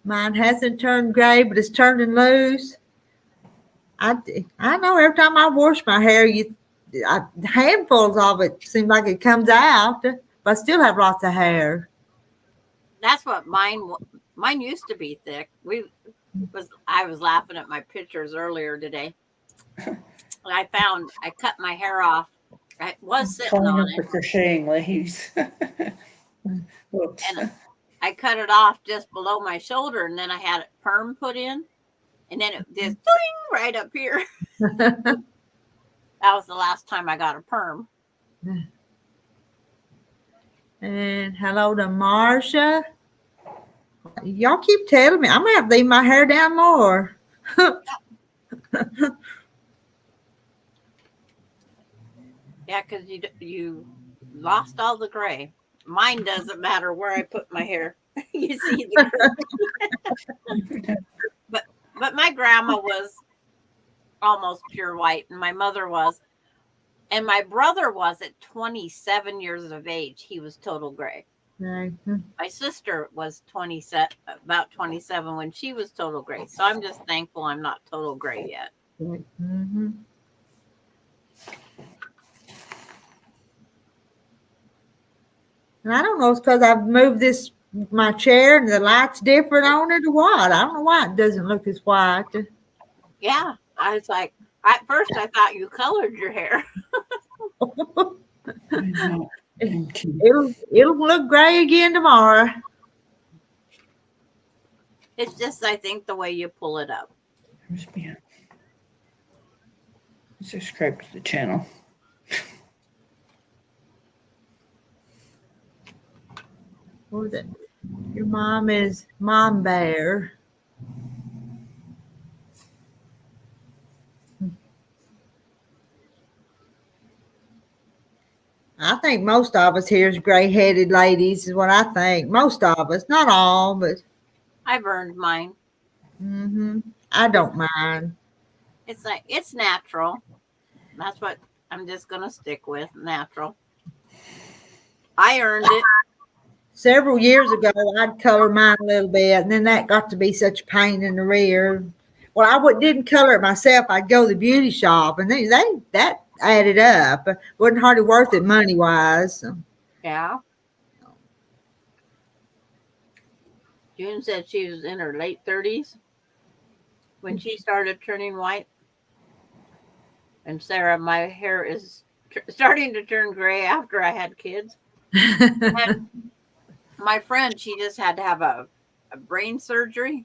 Mine hasn't turned gray, but it's turning loose. I know every time I wash my hair, handfuls of it seem like it comes out, but I still have lots of hair. That's what mine used to be thick. I was laughing at my pictures earlier today. I cut my hair off. I was sitting on it. Crocheting leaves. Whoops. And I cut it off just below my shoulder, and then I had it perm put in, and then it just right up here. That was the last time I got a perm. And hello to Marsha. Y'all keep telling me I'm gonna have to leave my hair down more. Yeah, because you lost all the gray. Mine doesn't matter where I put my hair. You see the gray. But my grandma was almost pure white, and my mother was. And my brother was at 27 years of age. He was total gray. Mm-hmm. My sister was about 27 when she was total gray. So I'm just thankful I'm not total gray yet. Mm-hmm. And I don't know if it's because I've moved my chair and the light's different on it or what. I don't know why it doesn't look as white. Yeah. I was like, at first I thought you colored your hair. It'll look gray again tomorrow. It's just, I think, the way you pull it up. Subscribe to the channel. What was it? Your mom is Mom Bear. I think most of us here is gray-headed ladies is what I think. Most of us, not all, but I've earned mine. I don't mind. It's natural. That's what I'm just gonna stick with, natural. I earned it. Several years ago, I'd color mine a little bit, and then that got to be such a pain in the rear. Well, I didn't color it myself. I'd go to the beauty shop, and that added up. It wasn't hardly worth it money-wise. So. Yeah. June said she was in her late 30s when she started turning white. And Sarah, my hair is starting to turn gray after I had kids. And my friend, she just had to have a brain surgery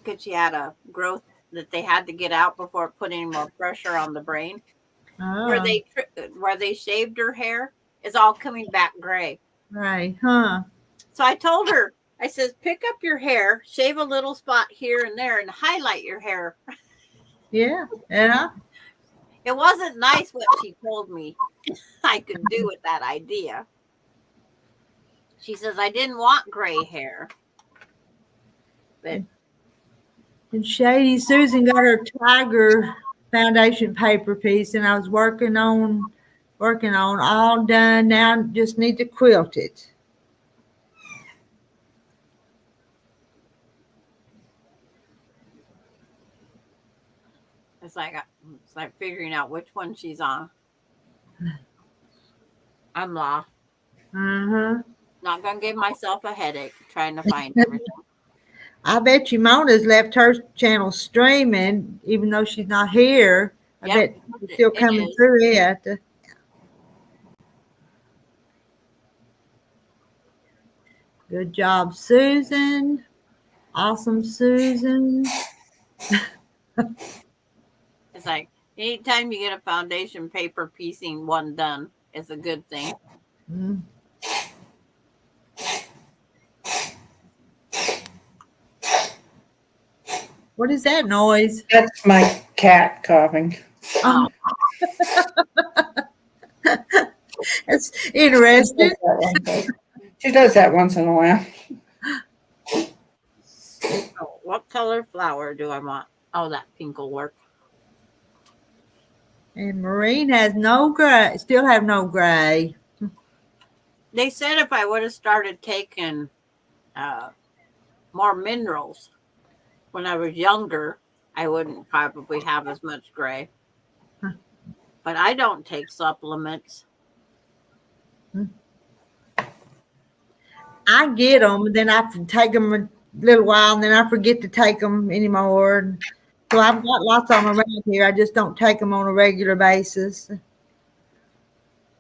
because she had a growth that they had to get out before it put any more pressure on the brain. Oh. Where they shaved her hair is all coming back gray. Right, huh? So I told her, I says, pick up your hair, shave a little spot here and there, and highlight your hair. Yeah. It wasn't nice what she told me I could do with that idea. She says, I didn't want gray hair. But And Shady Susan got her tiger foundation paper piece, and I was working on all done. Now just need to quilt it. it's like figuring out which one she's on. I'm lost. Uh-huh. Not gonna give myself a headache trying to find everything. I bet you Mona's left her channel streaming, even though she's not here. I bet it's still coming through it. Good job, Susan. Awesome, Susan. like anytime you get a foundation paper piecing one done, it's a good thing. Mm. What is that noise? That's my cat coughing. Oh. That's interesting. She does that once in a while. Oh, what color flower do I want? Oh, that pink will work. And Maureen has no gray, still have no gray. They said if I would have started taking more minerals when I was younger, I wouldn't probably have as much gray. Huh. But I don't take supplements. I get them, and then I take them a little while, and then I forget to take them anymore. So I've got lots of them around here. I just don't take them on a regular basis.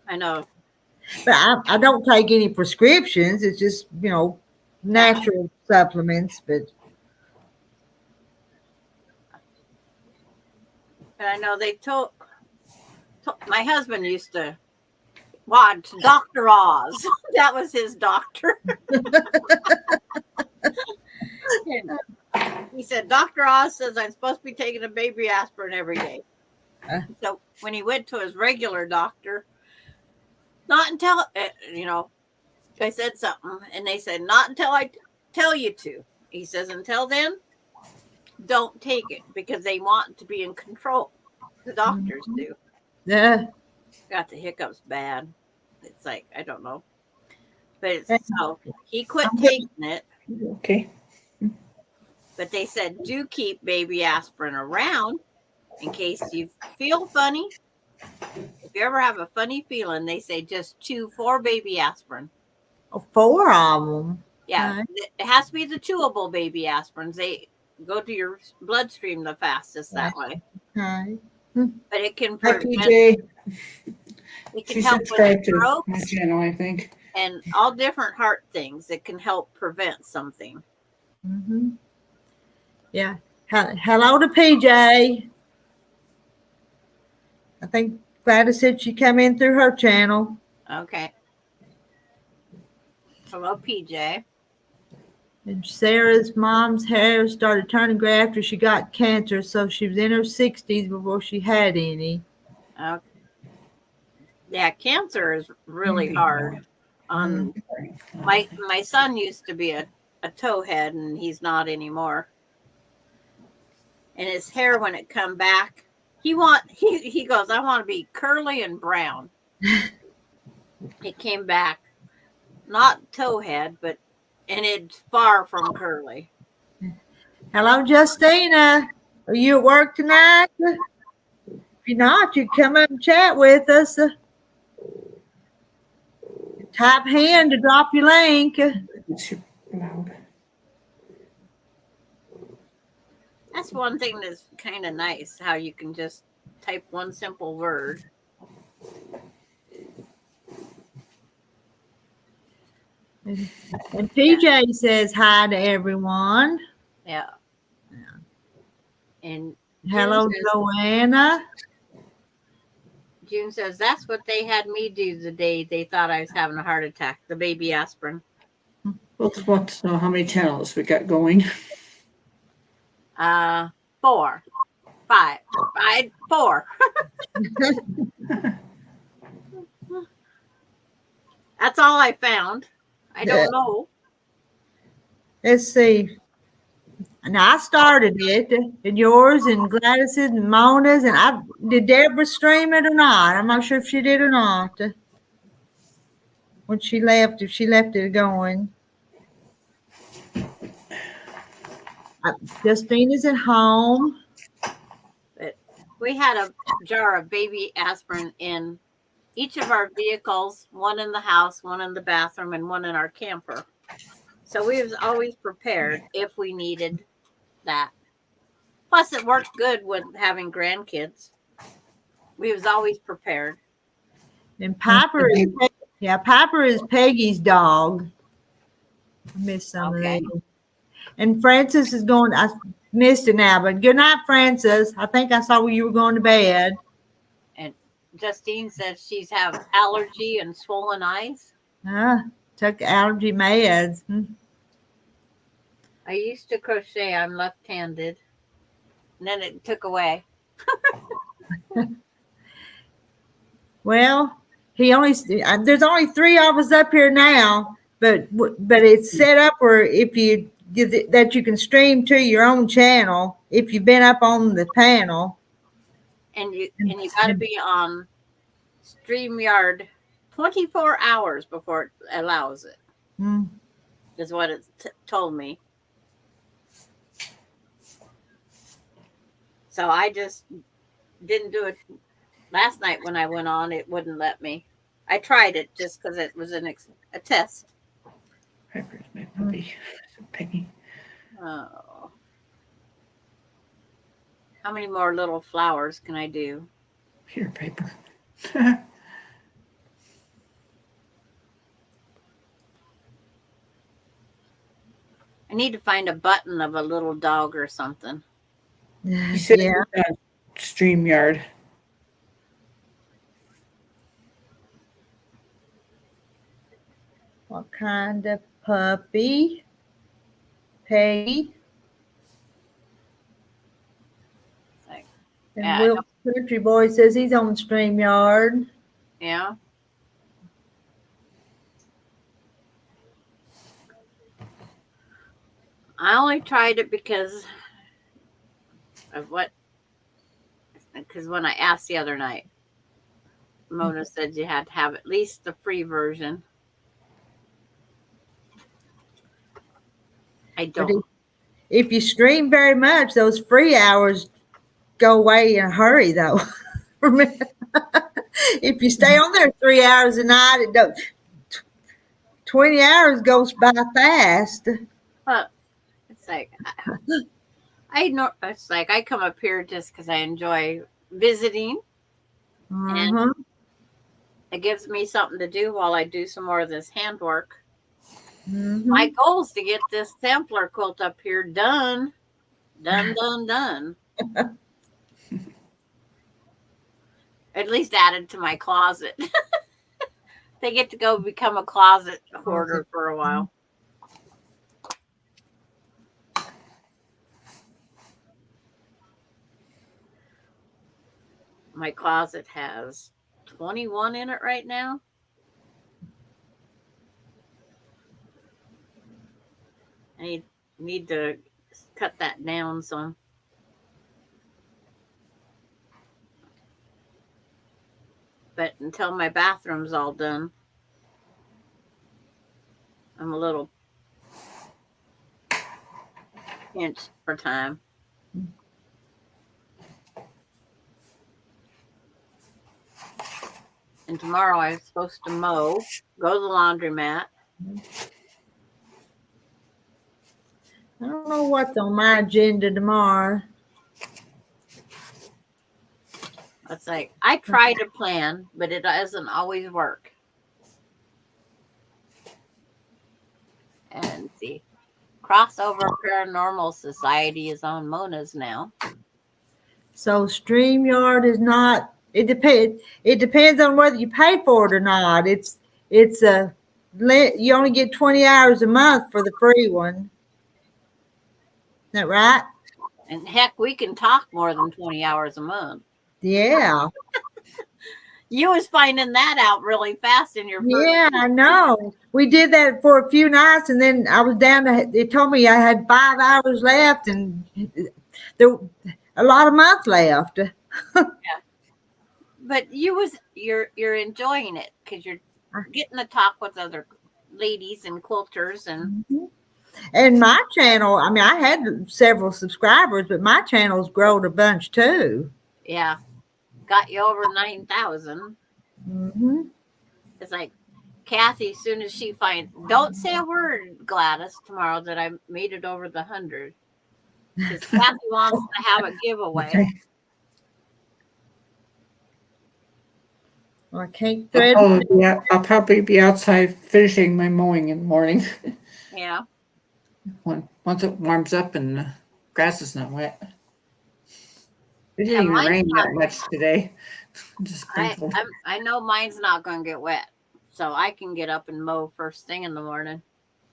I know. But I don't take any prescriptions. It's just, natural supplements. But I know they told my husband used to watch Dr. Oz. That was his doctor. He said, Dr. Oz says I'm supposed to be taking a baby aspirin every day. So when he went to his regular doctor, not until, I said something and they said, not until I tell you to. He says, until then, don't take it because they want to be in control. The doctors do. yeah, Got the hiccups bad. It's like, I don't know. But so he quit taking it. Okay. But they said, do keep baby aspirin around in case you feel funny. If you ever have a funny feeling, they say just chew 4 baby aspirin. 4 of them. Yeah, it has to be the chewable baby aspirins. They go to your bloodstream the fastest that way. Okay. But it can Hi, prevent, PJ. it can She help with subscribed to my strokes channel, I think. and all different heart things. It can help prevent something. Mm-hmm. Yeah. Hello to PJ. I think Gladys said she come in through her channel. Okay. Hello, PJ. And Sarah's mom's hair started turning gray after she got cancer, so she was in her 60s before she had any. Okay. Yeah, cancer is really hard. My son used to be a towhead, and he's not anymore. And his hair, when it come back, he goes, I want to be curly and brown. It came back, not towhead, and it's far from curly. Hello, Justina. Are you at work tonight? If you're not, you come up and chat with us. Type hand to drop your link. It's loud. That's one thing that's kind of nice, how you can just type one simple word. And PJ says hi to everyone. Yeah. And Hello, Joanna. June says, that's what they had me do the day they thought I was having a heart attack, the baby aspirin. How many channels we got going? 4, 5, 4. That's all I found. I don't know. Let's see. Now I started it, and yours and Gladys's and Mona's, and did Deborah stream it or not? I'm not sure if she did or not. When she left, if she left it going. Justina's at home. But we had a jar of baby aspirin in each of our vehicles, one in the house, one in the bathroom, and one in our camper. So we was always prepared if we needed that. Plus, it worked good with having grandkids. We was always prepared. And Piper is Peggy's dog. I missed some of that. And Francis is going. missed it now. But good night, Francis. I think I saw where you were going to bed. And Justine says she's have allergy and swollen eyes. Took allergy meds. I used to crochet. I'm left-handed. And then it took away. Well, there's only 3 of us up here now, but it's set up where if you that you can stream to your own channel if you've been up on the panel. And you got to be on StreamYard 24 hours before it allows it. Is what it told me. So I just didn't do it. Last night when I went on, it wouldn't let me. I tried it just because it was a test. Piper's my puppy. Peggy. Oh. How many more little flowers can I do? Here, Piper. I need to find a button of a little dog or something. You said StreamYard. What kind of puppy? Peggy. And Yeah, Will Country Boy says he's on StreamYard. Yeah. I only tried it because of because when I asked the other night, Mona said you had to have at least the free version. I don't. If you stream very much, those free hours go away in a hurry, though. If you stay on there 3 hours a night, 20 hours goes by fast. It's like it's like I come up here just because I enjoy visiting, and it gives me something to do while I do some more of this handwork. My goal is to get this sampler quilt up here done. At least added to my closet. They get to go become a closet hoarder for a while. My closet has 21 in it right now. I need to cut that down some. But until my bathroom's all done, I'm a little pinched for time. And tomorrow I'm supposed to mow, go to the laundromat. I don't know what's on my agenda tomorrow. It's like I try to plan, but it doesn't always work. And the Crossover Paranormal Society is on Mona's now. So StreamYard is not. It depends on whether you pay for it or not. You only get 20 hours a month for the free one. Isn't that right? And heck, we can talk more than 20 hours a month. Yeah. You was finding that out really fast in your first Yeah, I know. We did that for a few nights, and then I was down to. They told me I had 5 hours left, and there a lot of month left. Yeah. But you're enjoying it because you're getting to talk with other ladies and quilters and my channel. I mean, I had several subscribers, but my channel's grown a bunch too. Yeah, got you over 9,000. It's like Kathy. As soon as she finds, don't say a word, Gladys, tomorrow that I made it over the 100. Because Kathy wants to have a giveaway. Okay. Well, I can't thread. I'll probably be outside finishing my mowing in the morning. Yeah. Once it warms up and grass is not wet. It Yeah, didn't even mine's rain not. that much today. Just I sprinkled. I know mine's not going to get wet, so I can get up and mow first thing in the morning.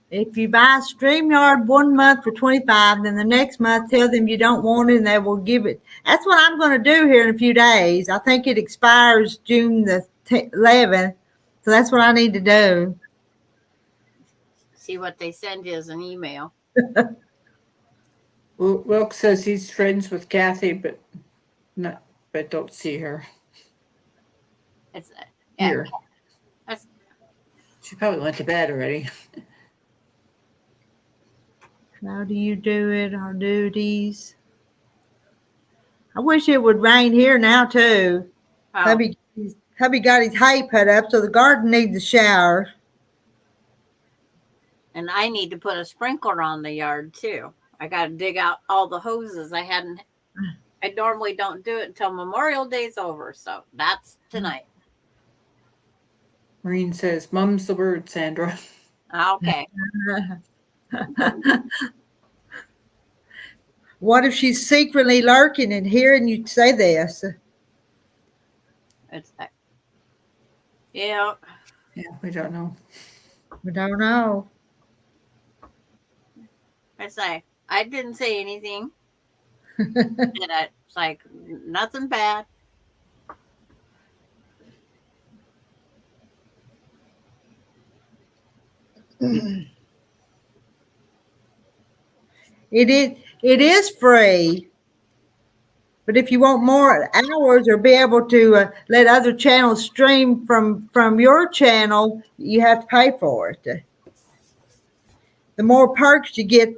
If you buy StreamYard 1 month for $25, then the next month tell them you don't want it and they will give it. That's what I'm going to do here in a few days. I think it expires June the 11th. So that's what I need to do. See what they send you as an email. Wilk says he's friends with Kathy, but don't see her It's here. That's, She probably went to bed already. How do you do it? Our duties. I wish it would rain here now too. oh, Hubby got his hay put up, so the garden needs a shower. and I need to put a sprinkler on the yard too. I got to dig out all the hoses. I normally don't do it until Memorial Day's over, so that's tonight. Maureen says, "Mum's the word, Sandra." Okay. What if she's secretly lurking and hearing you say this? It's yeah. Yeah, we don't know. We don't know. It's like I didn't say anything. And it's like nothing bad. It is free, but if you want more hours or be able to let other channels stream from your channel, you have to pay for it. The more perks you get,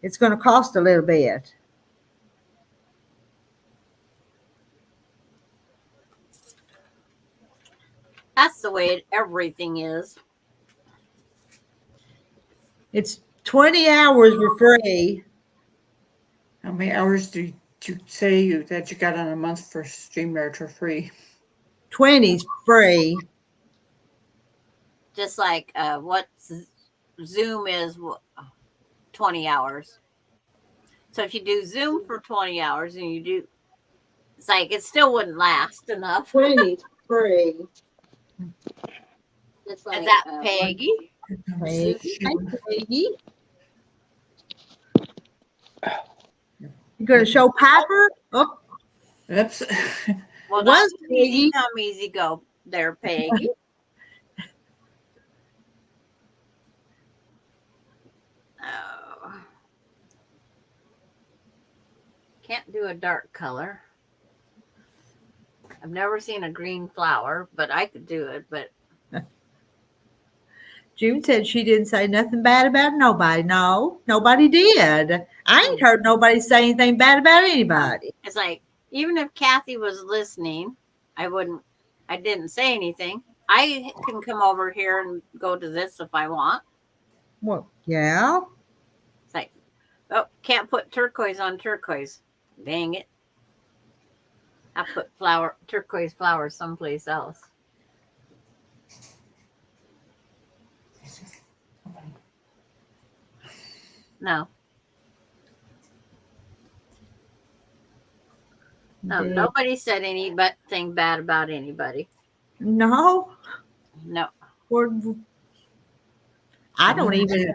it's going to cost a little bit. That's the way everything is. It's 20 hours for free. How many hours do you say that you got on a month for StreamYard for free? 20's free. Just like what Zoom is 20 hours. So if you do Zoom for 20 hours and you do, it's like it still wouldn't last enough. 20's free. Is that Peggy? Peggy. You going to show Piper? Oh, Oops. Well, Was that's easy Peggy. come, easy go there, Peggy. Oh. Can't do a dark color. I've never seen a green flower, but I could do it. But June said she didn't say nothing bad about nobody. No, nobody did. I ain't heard nobody say anything bad about anybody. it's like, even if Kathy was listening, I didn't say anything. I can come over here and go to this if I want. Well, yeah. It's like, oh, can't put turquoise on turquoise. Dang it. I put turquoise flowers someplace else. No. No, nobody said anything bad about anybody. No. No. I don't even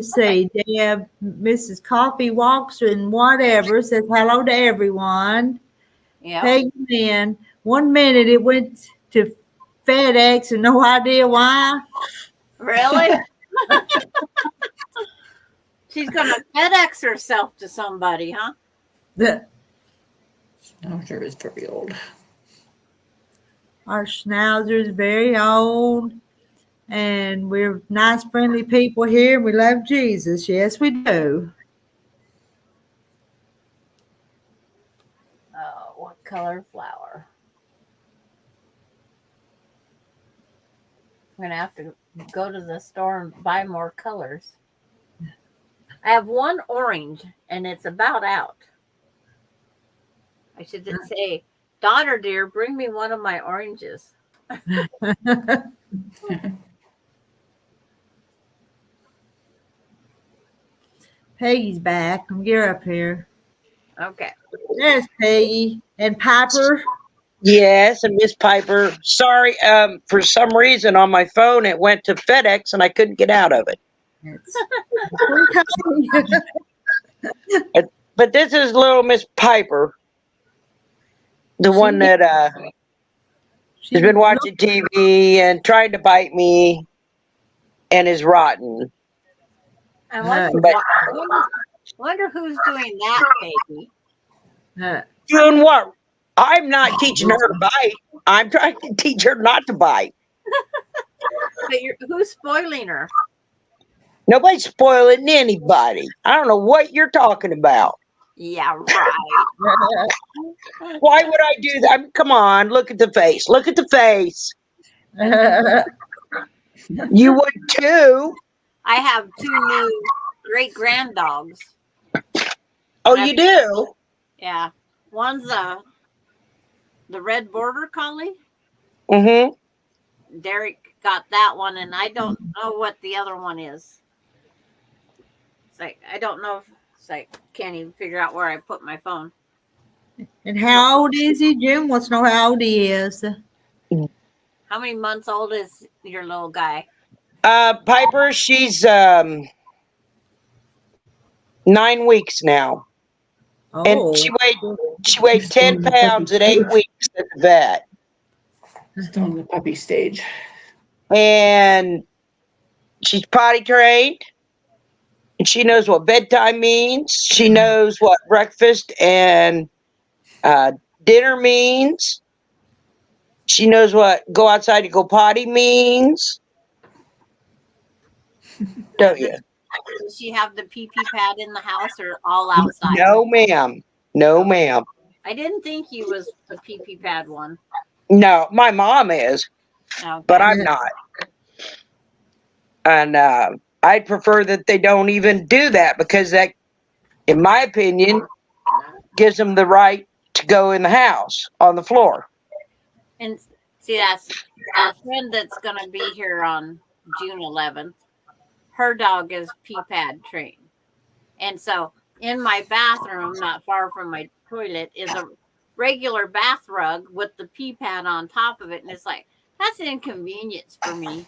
say Deb, Mrs. Coffee walks and whatever says hello to everyone. Yeah. Peggy Lynn, 1 minute it went to FedEx and no idea why. Really? She's gonna FedEx herself to somebody, huh? Schnauzer is very old. Our Schnauzer is very old, and we're nice, friendly people here. We love Jesus. Yes, we do. Oh, what color flower? I'm gonna have to go to the store and buy more colors. I have one orange, and it's about out. I should say, daughter dear, bring me one of my oranges. Peggy's back. I'm get her up here. Okay. There's Peggy and Piper. Yes, and Miss Piper. Sorry, for some reason on my phone it went to FedEx and I couldn't get out of it. But this is little Miss Piper, the one that has been watching TV and trying to bite me and is rotten. I wonder, But wonder who's doing that, Peggy. doing what? I'm not teaching her to bite. I'm trying to teach her not to bite. But who's spoiling her? Nobody's spoiling anybody. I don't know what you're talking about. Yeah, right. Why would I do that? Come on, look at the face. Look at the face. You would too. I have 2 new great grand dogs. Oh, you do? Yeah. One's the red border collie. Mm-hmm. Derek got that one, and I don't know what the other one is. It's like I don't know. It's like can't even figure out where I put my phone. And how old is he? Jim wants to know how old he is. How many months old is your little guy? Piper, she's 9 weeks now. Oh. And she weighed 10 pounds at 8 weeks at the vet. Still in the puppy stage. And she's potty trained. And she knows what bedtime means. She knows what breakfast and dinner means. She knows what go outside to go potty means. Don't you? Does she have the pee pad in the house or all outside? No, ma'am. No, ma'am. I didn't think he was the pee pad one. No, my mom is, Okay. but I'm not. And I'd prefer that they don't even do that because that, in my opinion, gives them the right to go in the house on the floor. And see, that's a friend that's going to be here on June 11th. Her dog is pee pad trained. And so in my bathroom, not far from my toilet, is a regular bath rug with the pee pad on top of it. And it's like, that's an inconvenience for me.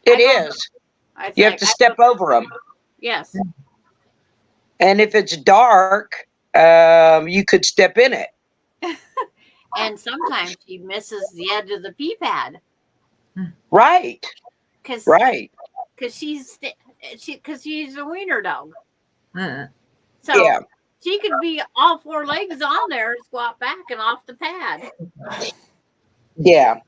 It is. You have to step over them. Yes. And if it's dark, you could step in it. And sometimes she misses the edge of the pee pad. Right. Right. Because she's a wiener dog. Uh-uh. So Yeah. she could be all 4 legs on there, squat back and off the pad. Yeah.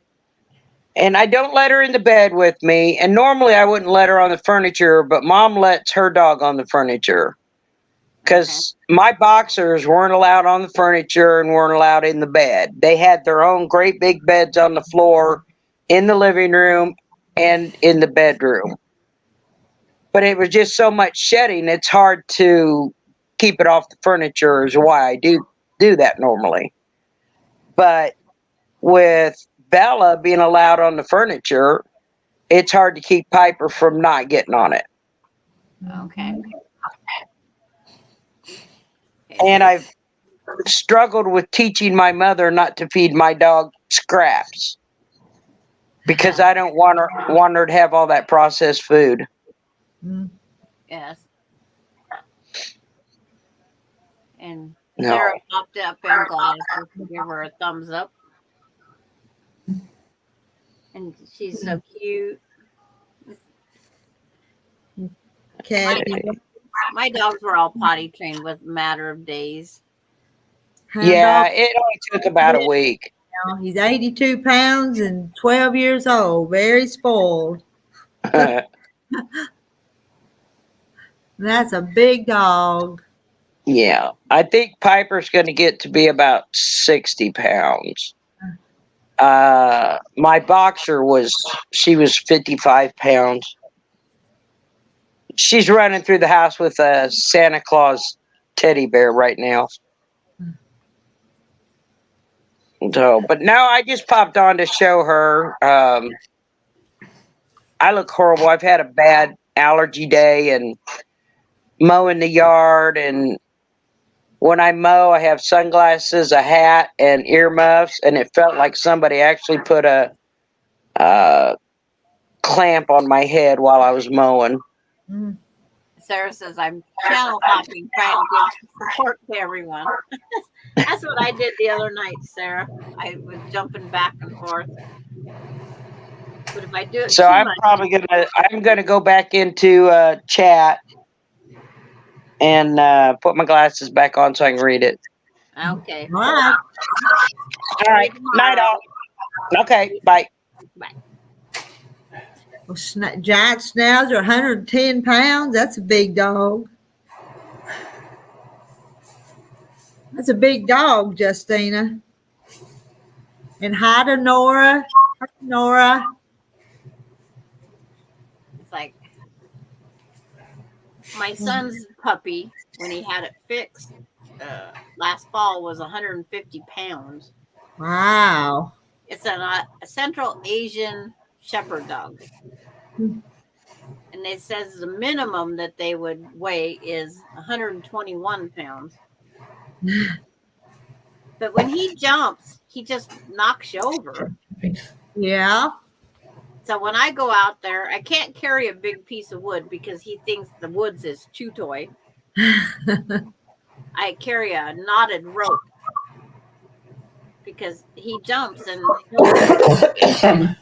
And I don't let her in the bed with me. And normally I wouldn't let her on the furniture, but Mom lets her dog on the furniture. Because my boxers weren't allowed on the furniture and weren't allowed in the bed. They had their own great big beds on the floor, in the living room, and in the bedroom. But it was just so much shedding, it's hard to keep it off the furniture is why I do that normally. But with Bella being allowed on the furniture, it's hard to keep Piper from not getting on it. Okay. And I've struggled with teaching my mother not to feed my dog scraps because I don't want her to have all that processed food. Yes. And No. Sarah popped up and Gladys will give her a thumbs up. And she's so cute. Kathy. My dogs were all potty trained with a matter of days. Yeah, it only took about a week. He's 82 pounds and 12 years old. Very spoiled. That's a big dog. Yeah, I think Piper's going to get to be about 60 pounds. My boxer she was 55 pounds. She's running through the house with a Santa Claus teddy bear right now. So, but now I just popped on to show her. I look horrible. I've had a bad allergy day and mowing the yard, and when I mow, I have sunglasses, a hat, and earmuffs, and it felt like somebody actually put a clamp on my head while I was mowing. Mm. Sarah says I'm channel hopping, trying to give support to everyone. That's what I did the other night, Sarah. I was jumping back and forth. But if I do it So too much, I'm gonna go back into chat and put my glasses back on so I can read it. okay. All right. All right, night all. Okay, bye. Bye. Well, giant schnauzer, 110 pounds. That's a big dog. That's a big dog, Justina. And hi to Nora. Hi, Nora. It's like my son's puppy, when he had it fixed last fall, was 150 pounds. Wow. It's a Central Asian shepherd dog. And it says the minimum that they would weigh is 121 pounds. But when he jumps, he just knocks you over. Yeah. So when I go out there, I can't carry a big piece of wood because he thinks the wood's his chew toy. I carry a knotted rope because he jumps and he'll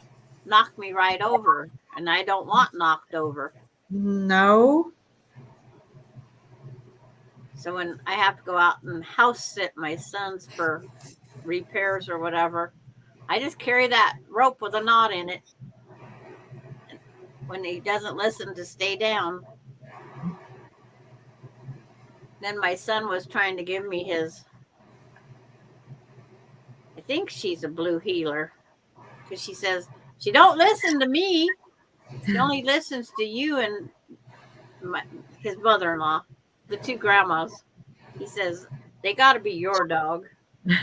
knock me right over, and I don't want knocked over. No. So when I have to go out and house sit my sons for repairs or whatever, I just carry that rope with a knot in it. When he doesn't listen to stay down. Then my son was trying to give me his, I think she's a blue heeler, because she says she don't listen to me. She only listens to you and his mother-in-law, the two grandmas. He says they got to be your dog.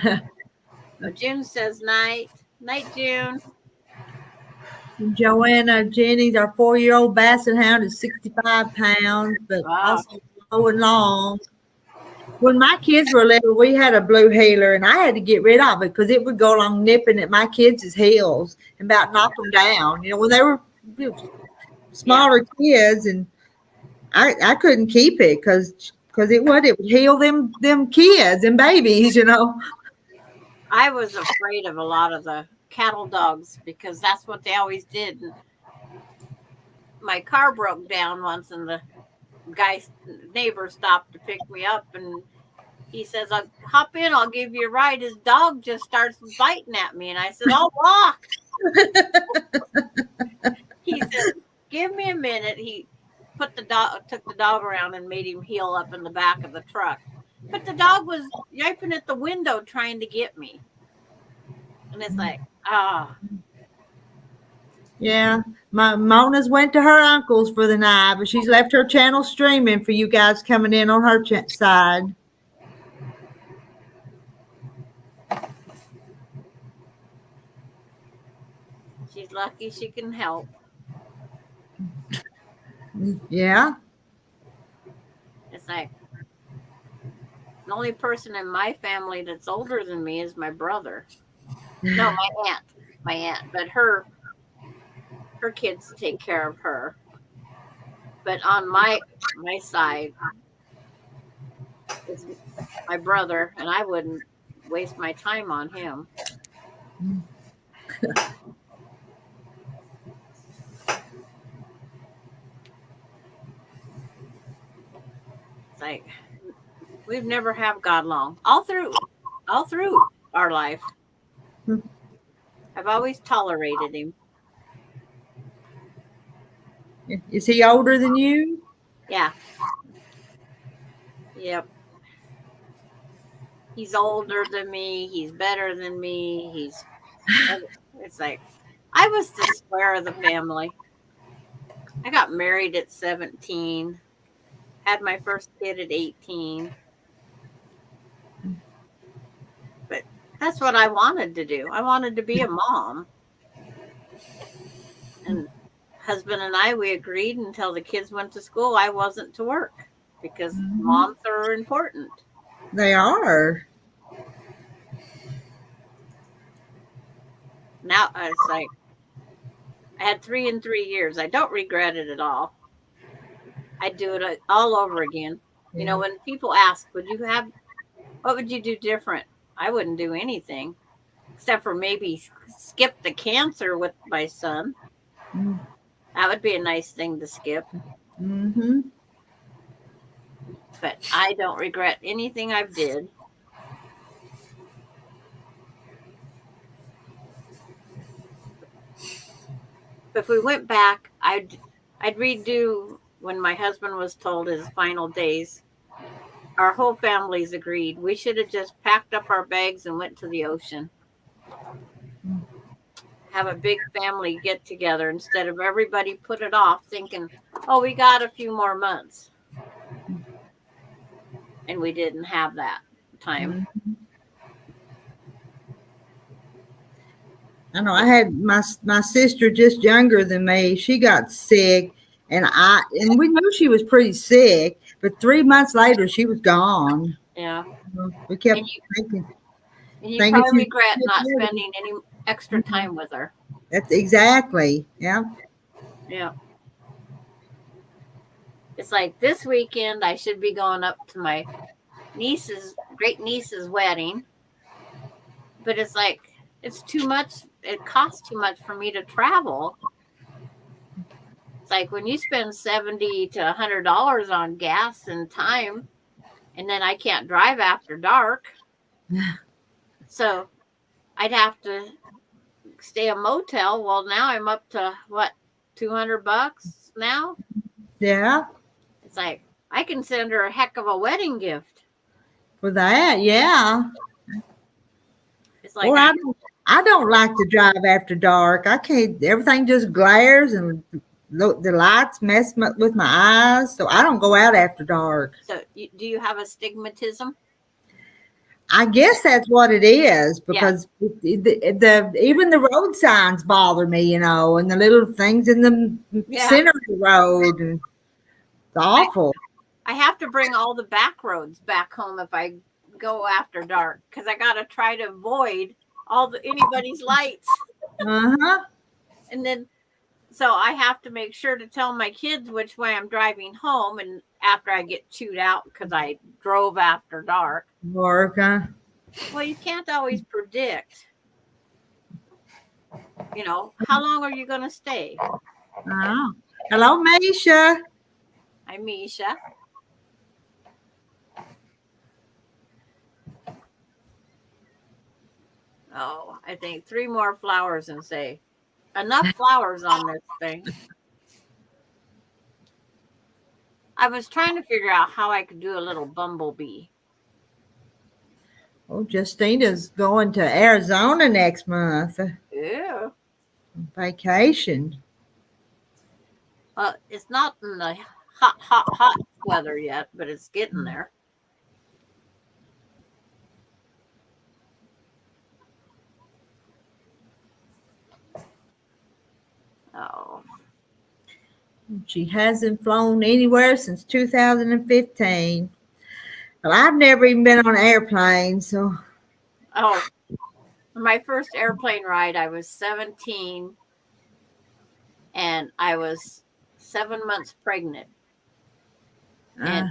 So June says night. Night, June. Joanna Jennings, our 4-year-old basset hound, is 65 pounds, but also low and long. When my kids were little, we had a blue heeler, and I had to get rid of it because it would go along nipping at my kids' heels and about knock them down. You know, when they were smaller kids, and I couldn't keep it because it would heal them kids and babies. You know. I was afraid of a lot of the cattle dogs because that's what they always did. And my car broke down once, and the neighbor stopped to pick me up, and he says, "I'll hop in, I'll give you a ride." His dog just starts biting at me, and I said, "I'll walk." He said, "Give me a minute." He took the dog around and made him heel up in the back of the truck. But the dog was yiping at the window trying to get me. And it's like, Yeah, my Mona's went to her uncle's for the night, but she's left her channel streaming for you guys coming in on her side. She's lucky she can help. Yeah. It's like, the only person in my family that's older than me is my brother. No, my aunt. But her kids take care of her. But on my side, it's my brother, and I wouldn't waste my time on him. It's like we've never have got along all through our life. I've always tolerated him. Is he older than you? Yeah. Yep. He's older than me. He's better than me. It's like, I was the square of the family. I got married at 17, had my first kid at 18. But that's what I wanted to do. I wanted to be a mom. And husband and I, we agreed until the kids went to school, I wasn't to work. because Mhm. moms are important. They are. Now it's like I had 3 in 3 years. I don't regret it at all. I'd do it all over again. You know, Yeah. when people ask, what would you do different? I wouldn't do anything except for maybe skip the cancer with my son. That would be a nice thing to skip. Mm-hmm. But I don't regret anything I've did. If we went back, I'd redo when my husband was told his final days. Our whole family's agreed we should have just packed up our bags and went to the ocean. Have a big family get together instead of everybody put it off thinking, oh, we got a few more months. And we didn't have that time. I know I had my sister just younger than me. She got sick, and we knew she was pretty sick, but 3 months later she was gone. Yeah. We kept And thinking you probably regret she was not better. spending any extra time with her. That's exactly, yeah. Yeah. It's like this weekend I should be going up to my great niece's wedding. But it's like it's too much. It costs too much for me to travel. It's like when you spend $70 to $100 on gas and time, and then I can't drive after dark. So I'd have to stay a motel. Well, now I'm up to what, $200 now? Yeah. It's like I can send her a heck of a wedding gift. For that, yeah. It's like Well, I don't like to drive after dark. I can't. Everything just glares and the lights mess with my eyes, so I don't go out after dark. So do you have astigmatism? I guess that's what it is, because even the road signs bother me, and the little things in the center of the road, and it's awful. I have to bring all the back roads back home if I go after dark, because I got to try to avoid anybody's lights. Uh-huh. And then so I have to make sure to tell my kids which way I'm driving home, and after I get chewed out because I drove after dark. Work, huh? Well, you can't always predict. How long are you going to stay? Oh. Hello, Misha. Hi, Misha. Oh, I think 3 more flowers and say, enough flowers on this thing. I was trying to figure out how I could do a little bumblebee. Oh, Justina's going to Arizona next month. Yeah. Vacation. It's not in the hot weather yet, but it's getting there. Oh. She hasn't flown anywhere since 2015. Well, I've never even been on an airplane, so. Oh, my first airplane ride, I was 17, and I was 7 months pregnant. And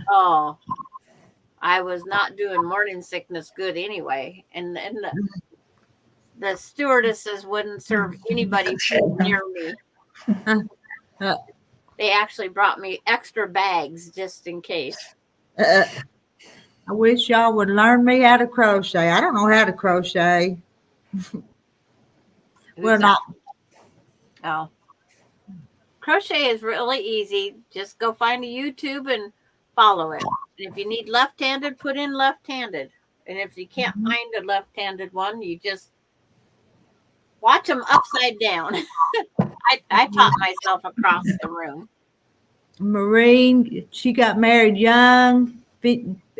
I was not doing morning sickness good anyway. And the stewardesses wouldn't serve anybody near me. They actually brought me extra bags just in case. I wish y'all would learn me how to crochet. I don't know how to crochet. We're not. Oh. Crochet is really easy. Just go find a YouTube and follow it. And if you need left-handed, put in left-handed. And if you can't find a left-handed one, you just watch them upside down. I taught myself across the room. Maureen, she got married young.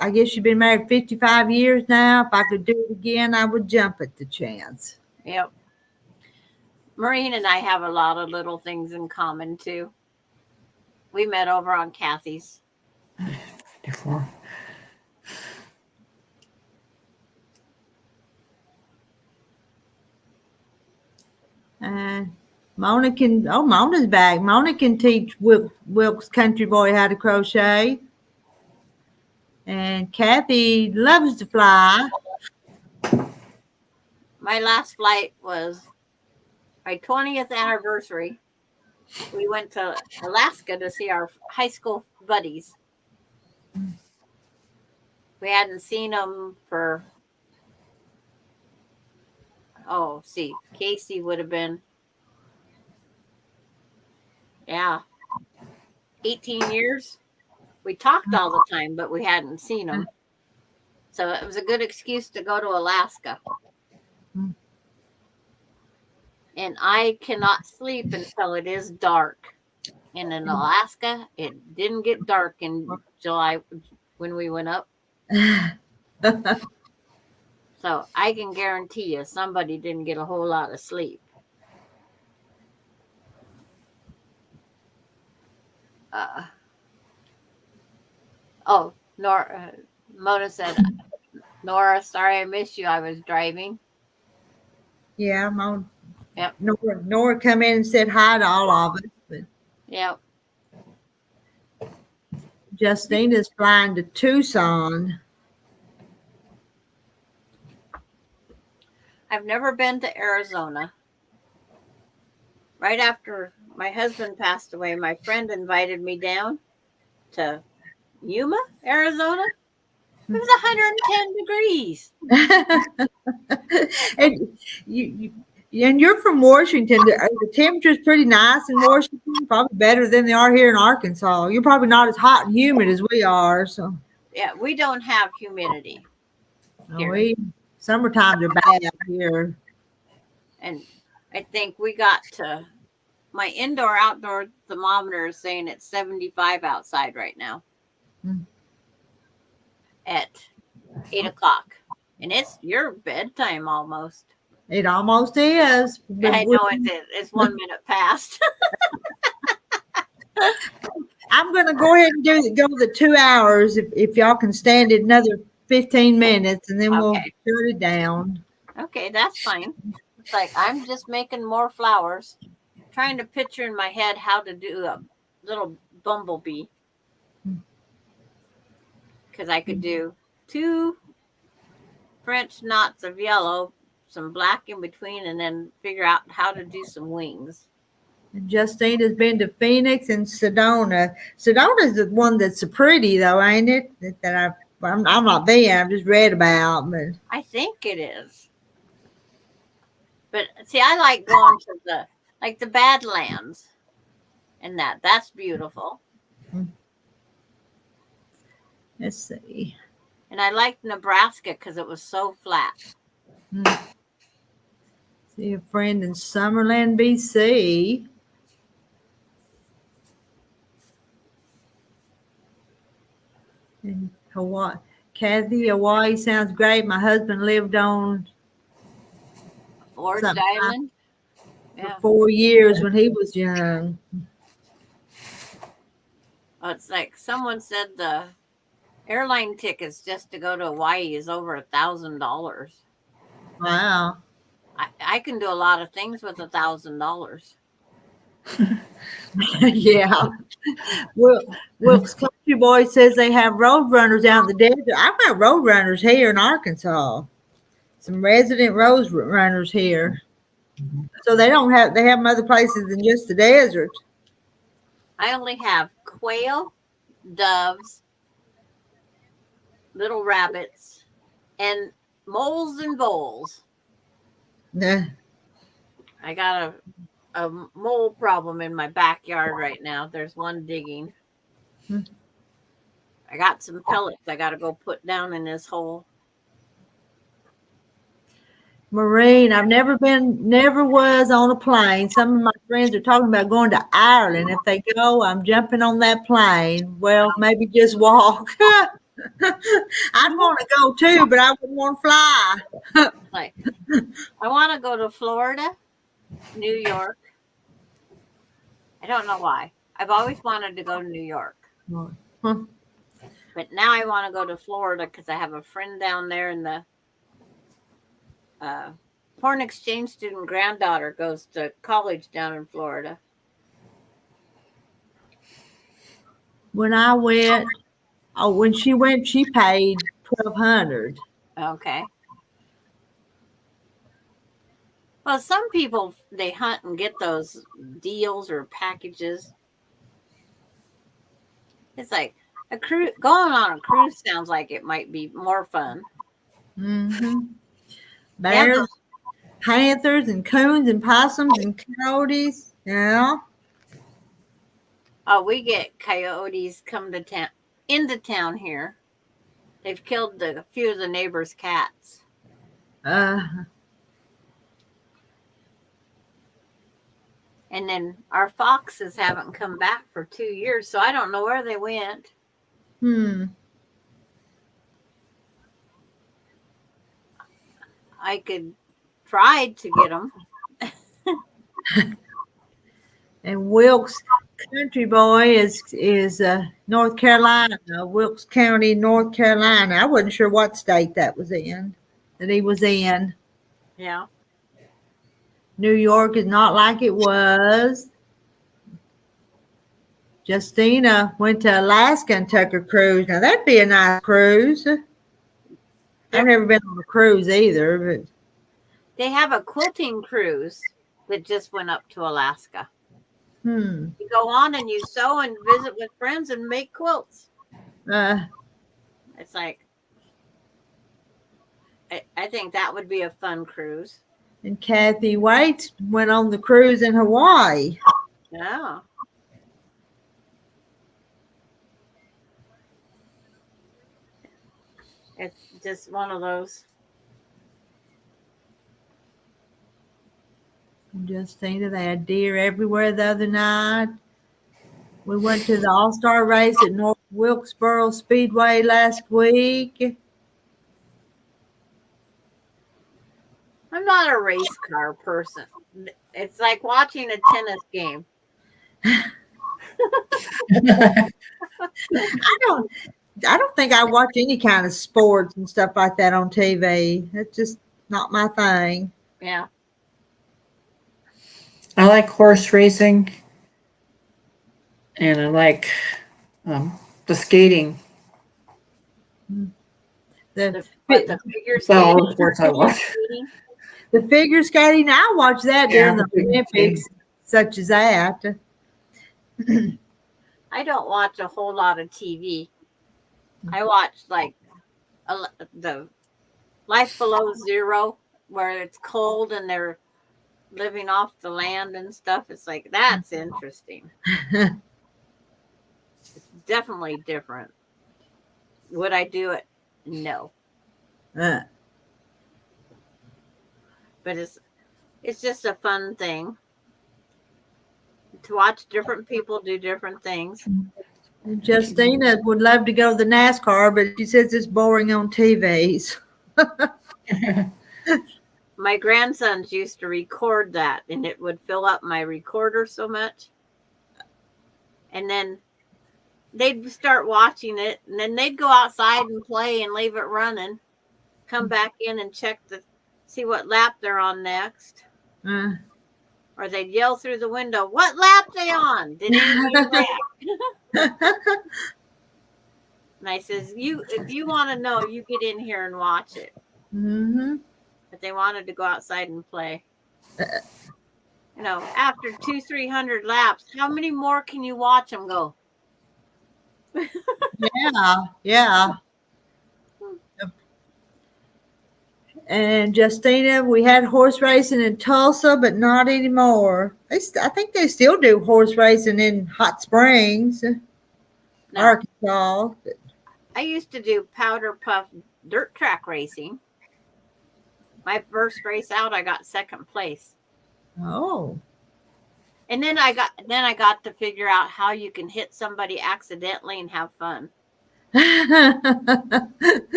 I guess she's been married 55 years now. If I could do it again, I would jump at the chance. Yep. Maureen and I have a lot of little things in common too. We met over on Kathy's. before. Mona's back. Mona can teach Wilkes Country Boy how to crochet. And Kathy loves to fly. My last flight was my 20th anniversary. We went to Alaska to see our high school buddies. We hadn't seen them for, Casey would have been, 18 years. We talked all the time, but we hadn't seen them. So it was a good excuse to go to Alaska. And I cannot sleep until it is dark. And in Alaska, it didn't get dark in July when we went up. So I can guarantee you somebody didn't get a whole lot of sleep. Mona said, Nora, sorry I missed you. I was driving. Yeah, Mona. Yep. Nora come in and said hi to all of us. But Yep. Justina's flying to Tucson. I've never been to Arizona. Right after my husband passed away, my friend invited me down to Yuma, Arizona. It was 110 degrees. And you're from Washington. The temperature's pretty nice in Washington, probably better than they are here in Arkansas. You're probably not as hot and humid as we are. So Yeah, we don't have humidity. Here. Summertimes are bad here. And I think we got to my indoor-outdoor thermometer is saying it's 75 outside right now at 8 o'clock. And it's your bedtime almost. It almost is. I know it's 1 minute past. I'm going to go ahead and go the 2 hours if y'all can stand it another 15 minutes, and then we'll shut it down. Okay, that's fine. It's like I'm just making more flowers, trying to picture in my head how to do a little bumblebee. Because I could do 2 French knots of yellow, some black in between, and then figure out how to do some wings. Justine has been to Phoenix and Sedona. Sedona's the one that's so pretty, though, ain't it? I'm not there. I've just read about. But I think it is. But see, I like going to the Badlands, and that's beautiful. Let's see. And I liked Nebraska because it was so flat. See a friend in Summerland, BC. In Hawaii. Kathy, Hawaii sounds great. My husband lived on Forge Island for 4 years when he was young. Well, it's like someone said the airline tickets just to go to Hawaii is over $1,000. Wow. I can do a lot of things with $1,000. Yeah. Wilkes Country Boy says they have road runners out in the desert. I've got road runners here in Arkansas. Some resident road runners here. So they have them other places than just the desert. I only have quail, doves, little rabbits, and moles and voles. Yeah. I got a mole problem in my backyard right now. There's one digging. I got some pellets I got to go put down in this hole. Maureen, I've never was on a plane. Some of my friends are talking about going to Ireland. If they go, I'm jumping on that plane. Well, maybe just walk. I'd want to go too, but I wouldn't want to fly. Like, I want to go to Florida, New York. I don't know why. I've always wanted to go to New York. But now I want to go to Florida because I have a friend down there, and the foreign exchange student granddaughter goes to college down in Florida. When I went, when she went, she paid $1,200. Okay. Well, some people, they hunt and get those deals or packages. It's like a cruise. Going on a cruise sounds like it might be more fun. Mm-hmm. Yeah, Bears, panthers, and coons, and possums, and coyotes. Yeah. oh, we get coyotes come to town, into town here. They've killed a few of the neighbors' cats. And then our foxes haven't come back for 2 years, so I don't know where they went. I could try to get them. And Wilkes Country Boy is North Carolina, Wilkes County, North Carolina. I wasn't sure what state that he was in. Yeah. New York is not like it was. Justina went to Alaska and took a cruise. Now that'd be a nice cruise. I've never been on a cruise either, but They have a quilting cruise that just went up to Alaska. You go on and you sew and visit with friends and make quilts. It's like, I think that would be a fun cruise. And Kathy Waits went on the cruise in Hawaii. Yeah. It's just one of those. Justina, they had deer everywhere the other night. We went to the All-Star race at North Wilkesboro Speedway last week. I'm not a race car person. It's like watching a tennis game. I don't think I watch any kind of sports and stuff like that on TV. That's just not my thing. Yeah. I like horse racing, and I like the skating. The figure That's all skating. the sports I watch. The figure skating, I watch that during the Olympics, such as that. I don't watch a whole lot of TV. I watch like the Life Below Zero, where it's cold and they're living off the land and stuff. It's like, that's interesting. It's definitely different. Would I do it? No. But it's just a fun thing to watch different people do different things. Justina would love to go to the NASCAR, but she says it's boring on TVs. My grandsons used to record that, and it would fill up my recorder so much. And then they'd start watching it, and then they'd go outside and play and leave it running, come back in and see what lap they're on next. Or they'd yell through the window, "What lap they on? Did anybody lap?" And I says, if you want to know, you get in here and watch it. But they wanted to go outside and play. After 200-300 laps, how many more can you watch them go? Yeah. And Justina, we had horse racing in Tulsa, but not anymore. I think they still do horse racing in Hot Springs, Arkansas. I used to do powder puff dirt track racing. My first race out, I got second place. Oh. And then I got to figure out how you can hit somebody accidentally and have fun.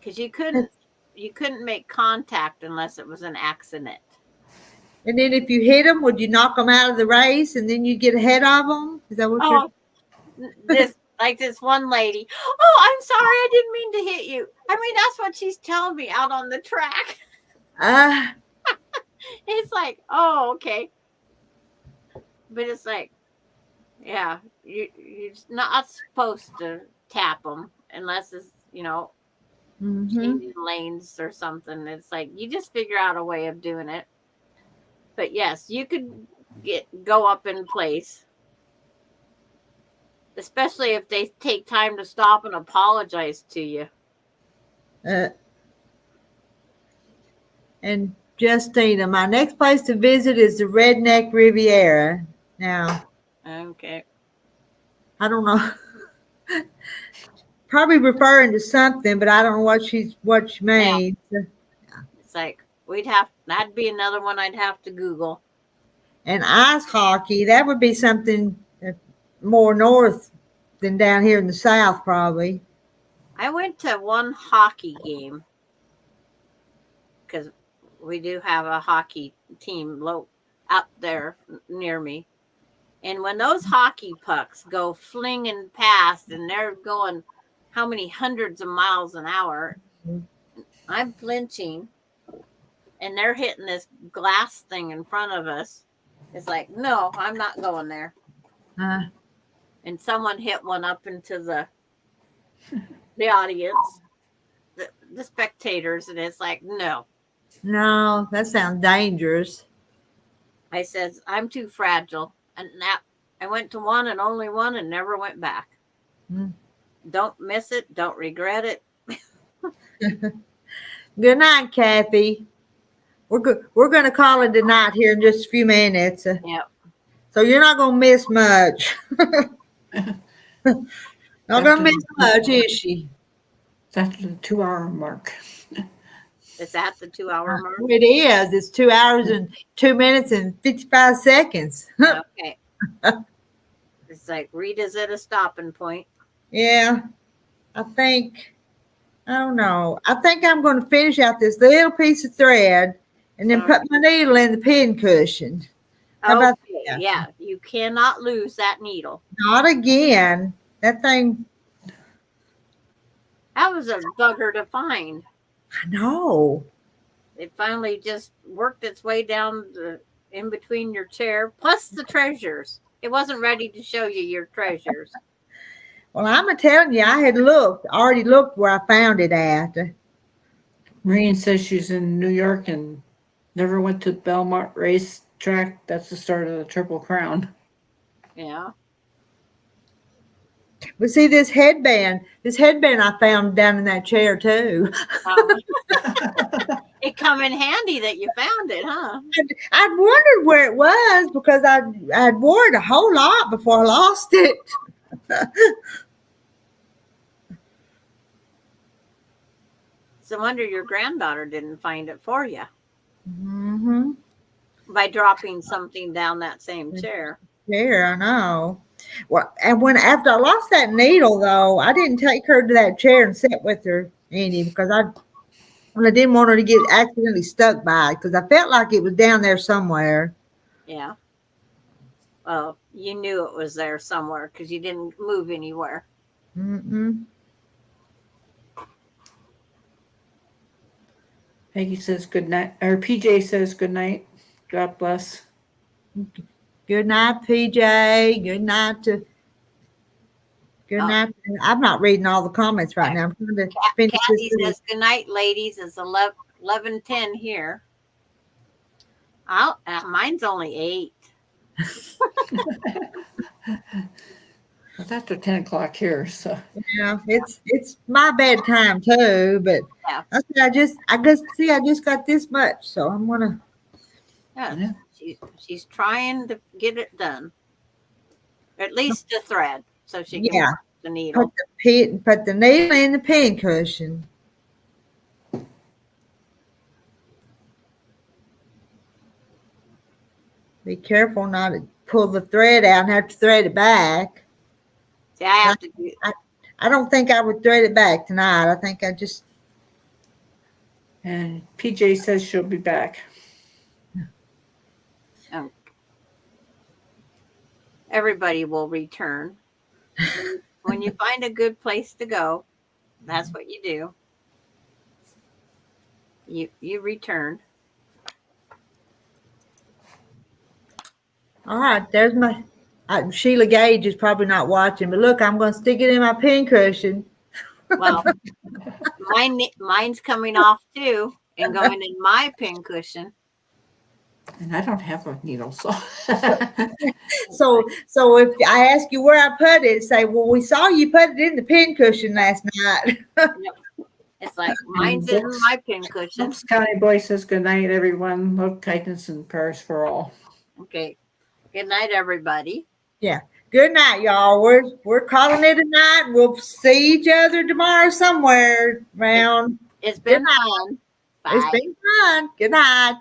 Because you couldn't make contact unless it was an accident. And then if you hit them, would you knock them out of the race and then you get ahead of them? Is that what you're... Like this one lady, oh, I'm sorry, I didn't mean to hit you. I mean, that's what she's telling me out on the track. It's like, oh, okay. But it's like, yeah, you're not supposed to tap them unless it's, changing lanes or something. It's like, you just figure out a way of doing it. But yes, you could go up in place. Especially if they take time to stop and apologize to you. And Justina, my next place to visit is the Redneck Riviera. Now, okay, I don't know. Probably referring to something, but I don't know what she means. It's like that'd be another one I'd have to Google. And ice hockey, that would be something more north than down here in the south, probably. I went to one hockey game because we do have a hockey team up there near me. And when those hockey pucks go flinging past and they're going how many hundreds of miles an hour, I'm flinching and they're hitting this glass thing in front of us. It's like, no, I'm not going there. And someone hit one up into the audience, the spectators, and it's like, no. No, that sounds dangerous. I said, I'm too fragile. And I went to one and only one and never went back. Don't miss it. Don't regret it. Good night, Kathy. We're going to call it a night here in just a few minutes. Yep. So you're not going to miss much. Not going to miss much, is she? That's the 2-hour mark. Is that the 2-hour mark? It is. It's 2 hours and 2 minutes and 55 seconds. Okay. It's like Rita's at a stopping point. Yeah. I don't know. I think I'm going to finish out this little piece of thread and then put my needle in the pin cushion. How about that? Yeah. You cannot lose that needle. Not again. That thing. That was a bugger to find. I know. It finally just worked its way down in between your chair, plus the treasures. It wasn't ready to show you your treasures. Well, I'm telling you, I had already looked where I found it at. Maureen says she's in New York and never went to Belmont Racetrack. That's the start of the Triple Crown. Yeah. But see, this headband I found down in that chair too. It come in handy that you found it, huh? I'd wondered where it was because I'd wore it a whole lot before I lost it. It's a wonder your granddaughter didn't find it for you. Mm-hmm. By dropping something down that same chair. Yeah, I know. Well, and after I lost that needle, though, I didn't take her to that chair and sit with her any because I didn't want her to get accidentally stuck by it because I felt like it was down there somewhere. Yeah. Well, you knew it was there somewhere because you didn't move anywhere. Mm-mm. Peggy says good night, or PJ says good night. God bless. Good night, PJ. Good night. I'm not reading all the comments right now. I'm trying to finish Kathy this. says good night, ladies. It's 11:10 here. Mine's only 8. It's after 10 o'clock here, so. Yeah, it's my bedtime too, but Yeah. I just got this much, so I'm gonna. Yeah. She's trying to get it done. At least the thread, so she can work the needle. Put the needle in the pin cushion. Be careful not to pull the thread out and have to thread it back. See, I have to do. I don't think I would thread it back tonight. I think I just. And PJ says she'll be back. Everybody will return. when you find a good place to go, that's what you do. You return. All right, there's my Sheila Gage is probably not watching, but look, I'm going to stick it in my pincushion. Well, mine's coming off too and going in my pincushion. And I don't have a needle, so. So if I ask you where I put it, say, well, we saw you put it in the pincushion last night. It's like mine's in my pincushion. Brooks County Boy says good night, everyone. Love, kindness, and prayers for all. Okay. Good night, everybody. Yeah. Good night, y'all. We're calling it a night. We'll see each other tomorrow somewhere around. It's been fun. Bye. It's been fun. Good night.